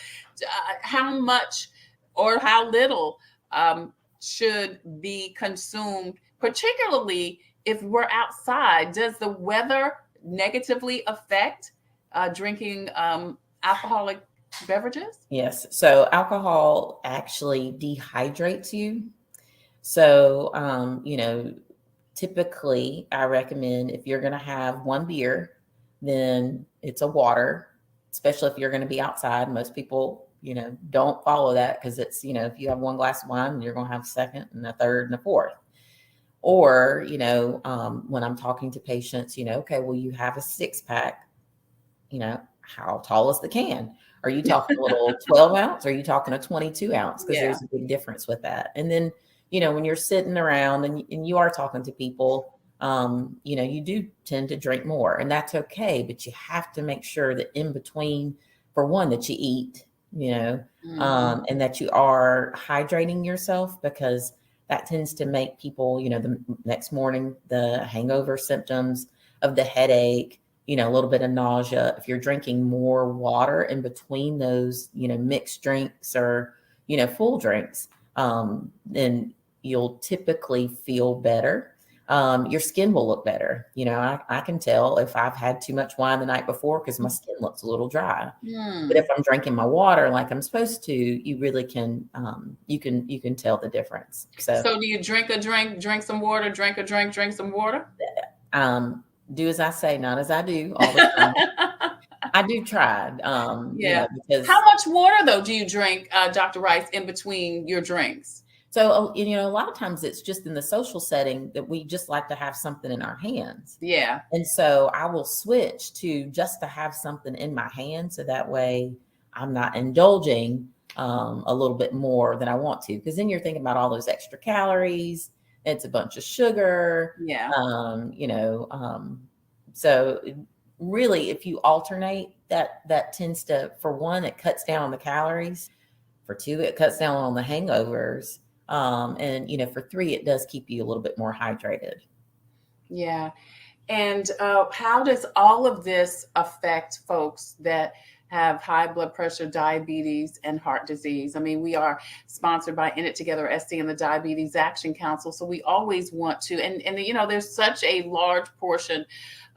Speaker 3: How much or how little should be consumed, particularly if we're outside? Does the weather negatively affect drinking alcoholic beverages?
Speaker 5: Yes. So alcohol actually dehydrates you. So, typically I recommend if you're going to have one beer, then it's a water, especially if you're going to be outside. Most people, don't follow that because it's, if you have one glass of wine, you're going to have a second and a third and a fourth. Or, when I'm talking to patients, okay, well, you have a 6-pack, how tall is the can? Are you talking a little 12 ounce? Or are you talking a 22 ounce? Because there's a big difference with that. And then, when you're sitting around and you are talking to people, you do tend to drink more, and that's okay. But you have to make sure that in between, for one, that you eat, and that you are hydrating yourself, because that tends to make people, the next morning, the hangover symptoms of the headache, a little bit of nausea. If you're drinking more water in between those, mixed drinks or, full drinks, then you'll typically feel better. Your skin will look better. I can tell if I've had too much wine the night before because my skin looks a little dry. But if I'm drinking my water like I'm supposed to, you really can, you can tell the difference. So
Speaker 3: do you drink a drink some water, drink a drink some water?
Speaker 5: Do as I say, not as I do all the time. I do try. Because
Speaker 3: how much water though do you drink, Dr. Rice, in between your drinks?
Speaker 5: So, a lot of times it's just in the social setting that we just like to have something in our hands.
Speaker 3: Yeah.
Speaker 5: And so I will switch to just to have something in my hand. So that way I'm not indulging a little bit more than I want to. Because then you're thinking about all those extra calories. It's a bunch of sugar.
Speaker 3: Yeah.
Speaker 5: So really, if you alternate, that tends to, for one, it cuts down on the calories. For two, it cuts down on the hangovers. And for three, it does keep you a little bit more hydrated.
Speaker 3: Yeah. And how does all of this affect folks that have high blood pressure, diabetes, and heart disease? I mean, we are sponsored by In It Together SC and the Diabetes Action Council. So we always want to, and there's such a large portion,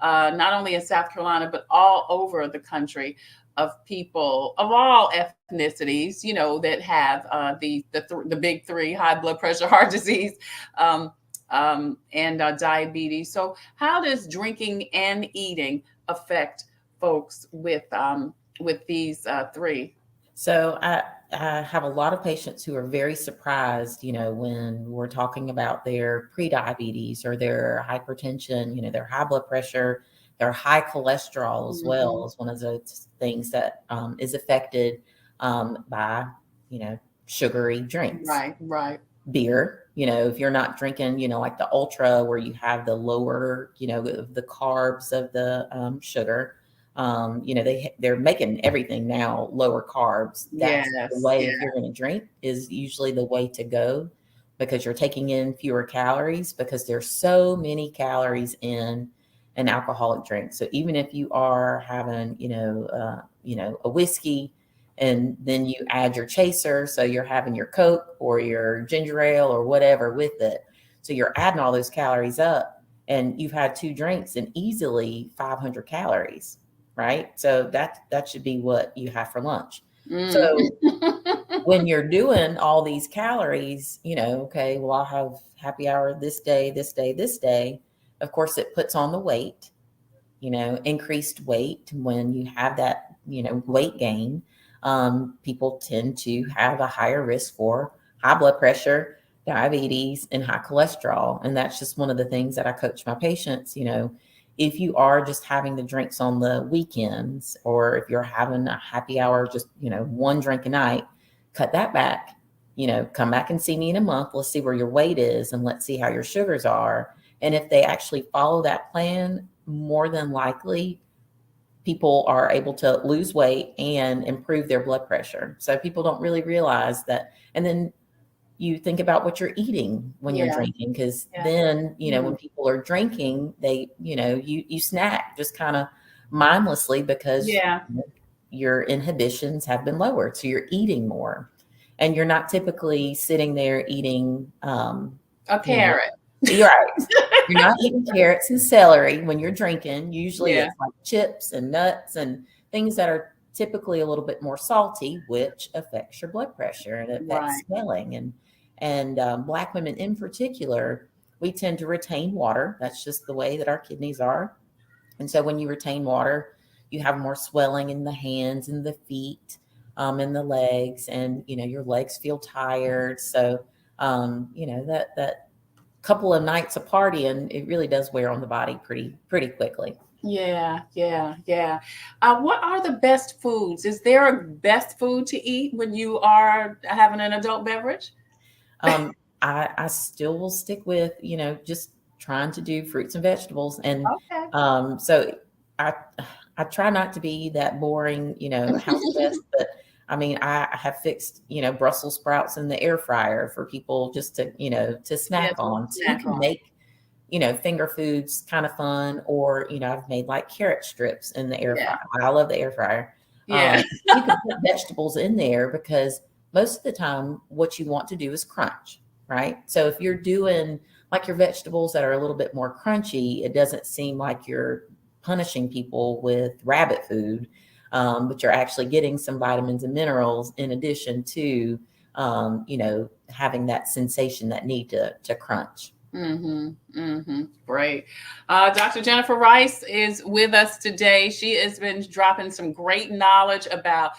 Speaker 3: not only in South Carolina, but all over the country, of people of all ethnicities, that have the big three: high blood pressure, heart disease, and diabetes. So how does drinking and eating affect folks with these three?
Speaker 5: So I have a lot of patients who are very surprised, when we're talking about their prediabetes or their hypertension, their high blood pressure, their high cholesterol as well as one of those things that is affected by, sugary drinks.
Speaker 3: Right.
Speaker 5: Beer, if you're not drinking, like the ultra where you have the lower, the carbs of the sugar, they're making everything now lower carbs. That's the way. If you're going to drink is usually the way to go, because you're taking in fewer calories, because there's so many calories in an alcoholic drink. So even if you are having, a whiskey, and then you add your chaser, so you're having your Coke or your ginger ale or whatever with it. So you're adding all those calories up, and you've had 2 drinks and easily 500 calories, right? So that should be what you have for lunch. So when you're doing all these calories, okay, well, I'll have happy hour this day, this day, this day. Of course, it puts on the weight, increased weight when you have that, weight gain.
Speaker 8: people tend to have a higher risk for high blood pressure, diabetes, and high cholesterol. And that's just one of the things that I coach my patients. If you are just having the drinks on the weekends, or if you're having a happy hour, just, one drink a night, cut that back. Come back and see me in a month. Let's see where your weight is and let's see how your sugars are. And if they actually follow that plan, more than likely people are able to lose weight and improve their blood pressure. So people don't really realize that. And then you think about what you're eating when you're drinking, because then, when people are drinking, they, you snack just kind of mindlessly because your inhibitions have been lowered. So you're eating more. And you're not typically sitting there eating
Speaker 3: a carrot.
Speaker 8: You're right. You're not eating carrots and celery when you're drinking. Usually it's like chips and nuts and things that are typically a little bit more salty, which affects your blood pressure and affects swelling. And Black women in particular, we tend to retain water. That's just the way that our kidneys are. And so when you retain water, you have more swelling in the hands and the feet. In the legs, and your legs feel tired. So that couple of nights of partying, it really does wear on the body pretty quickly.
Speaker 3: Yeah. What are the best foods? Is there a best food to eat when you are having an adult beverage?
Speaker 8: I still will stick with just trying to do fruits and vegetables, and so I try not to be that boring house guest, but I have fixed, Brussels sprouts in the air fryer for people just to, to snack on. So you can make, finger foods kind of fun, or, I've made like carrot strips in the air fryer. I love the air fryer. You can put vegetables in there because most of the time what you want to do is crunch, right? So if you're doing like your vegetables that are a little bit more crunchy, it doesn't seem like you're punishing people with rabbit food. But you're actually getting some vitamins and minerals in addition to, having that sensation, that need to crunch.
Speaker 3: Great. Dr. Jennifer Rice is with us today. She has been dropping some great knowledge about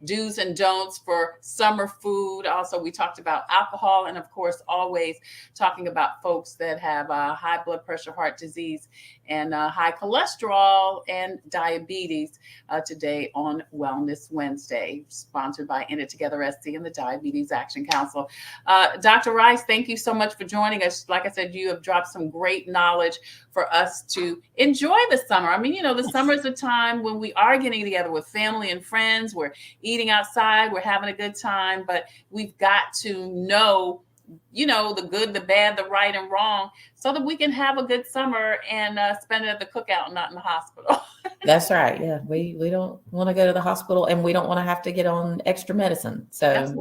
Speaker 3: do's and don'ts for summer food. Also, we talked about alcohol, and of course, always talking about folks that have high blood pressure, heart disease, and high cholesterol and diabetes today on Wellness Wednesday, sponsored by In It Together SC and the Diabetes Action Council. Dr. Rice, thank you so much for joining us. Like I said, you have dropped some great knowledge for us to enjoy the summer. The summer is a time when we are getting together with family and friends. We're eating outside, we're having a good time, but we've got to know, the good, the bad, the right and wrong, so that we can have a good summer and spend it at the cookout, not in the hospital.
Speaker 8: That's right. Yeah. We don't want to go to the hospital, and we don't want to have to get on extra medicine. So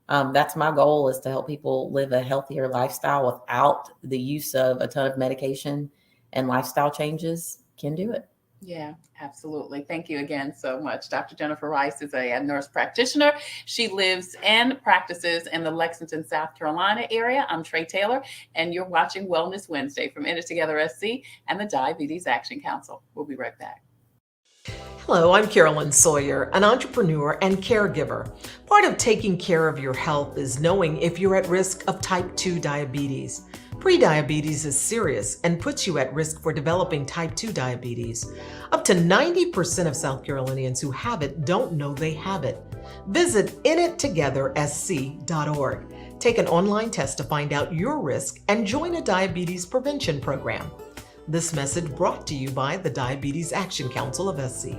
Speaker 8: that's my goal, is to help people live a healthier lifestyle without the use of a ton of medication, and lifestyle changes can do it.
Speaker 3: Yeah, absolutely. Thank you again so much. Dr. Jennifer Rice is a nurse practitioner. She lives and practices in the Lexington, South Carolina area. I'm Tre Tailor, and you're watching Wellness Wednesday from In It Together SC and the Diabetes Action Council. We'll be right back.
Speaker 6: Hello, I'm Carolyn Sawyer, an entrepreneur and caregiver. Part of taking care of your health is knowing if you're at risk of type 2 diabetes. Prediabetes is serious and puts you at risk for developing type 2 diabetes. Up to 90% of South Carolinians who have it don't know they have it. Visit inittogethersc.org. Take an online test to find out your risk and join a diabetes prevention program. This message brought to you by the Diabetes Action Council of SC.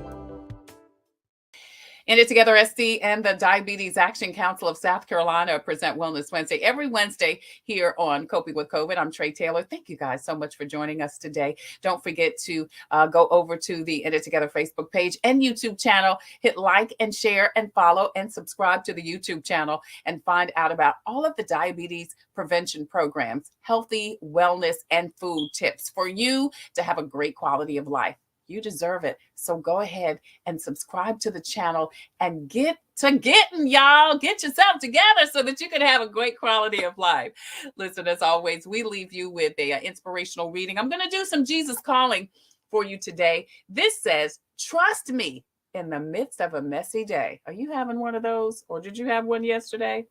Speaker 3: In It Together SC and the Diabetes Action Council of South Carolina present Wellness Wednesday every Wednesday here on Coping with COVID. I'm Tre Tailor. Thank you guys so much for joining us today. Don't forget to go over to the In It Together Facebook page and YouTube channel. Hit like and share and follow and subscribe to the YouTube channel and find out about all of the diabetes prevention programs, healthy wellness and food tips for you to have a great quality of life. You deserve it. So go ahead and subscribe to the channel and get to getting, y'all. Get yourself together so that you can have a great quality of life. Listen, as always, we leave you with a inspirational reading. I'm going to do some Jesus calling for you today. This says, trust me in the midst of a messy day. Are you having one of those, or did you have one yesterday?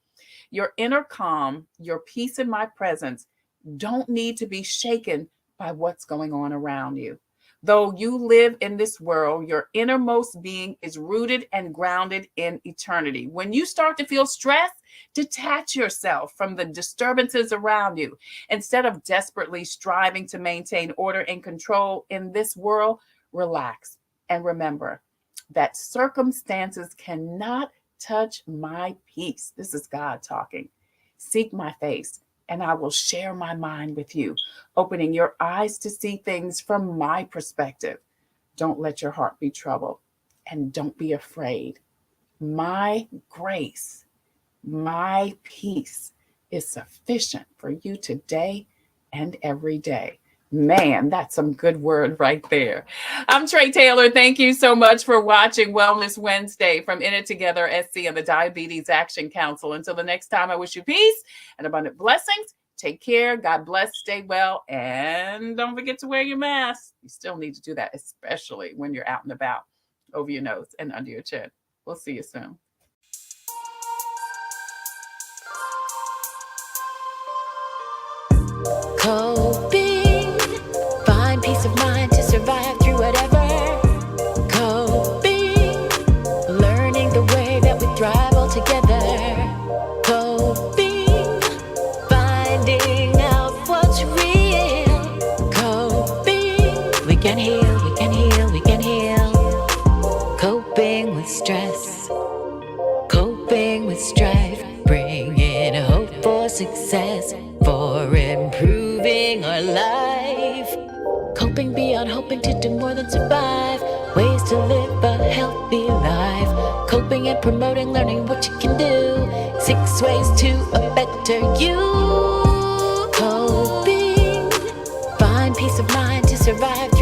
Speaker 3: Your inner calm, your peace in my presence, don't need to be shaken by what's going on around you. Though you live in this world, your innermost being is rooted and grounded in eternity. When you start to feel stress, detach yourself from the disturbances around you. Instead of desperately striving to maintain order and control in this world, relax and remember that circumstances cannot touch my peace. This is God talking. Seek my face, and I will share my mind with you, opening your eyes to see things from my perspective. Don't let your heart be troubled, and don't be afraid. My grace, my peace is sufficient for you today and every day. Man, that's some good word right there. I'm Tre Tailor. Thank you so much for watching Wellness Wednesday from In It Together SC and the Diabetes Action Council. Until the next time, I wish you peace and abundant blessings. Take care. God bless. Stay well. And don't forget to wear your mask. You still need to do that, especially when you're out and about, over your nose and under your chin. We'll see you soon.
Speaker 2: Coping, find peace of mind to survive through whatever. Coping, learning the way that we thrive all together. Coping, finding out what's real. Coping, we can heal, we can heal, we can heal. Coping with stress, coping with strife, bringing hope for success, for improving our life. Coping beyond hoping to do more than survive, ways to live a healthy life. Coping and promoting, learning what you can do, 6 ways to a better you. Coping, find peace of mind to survive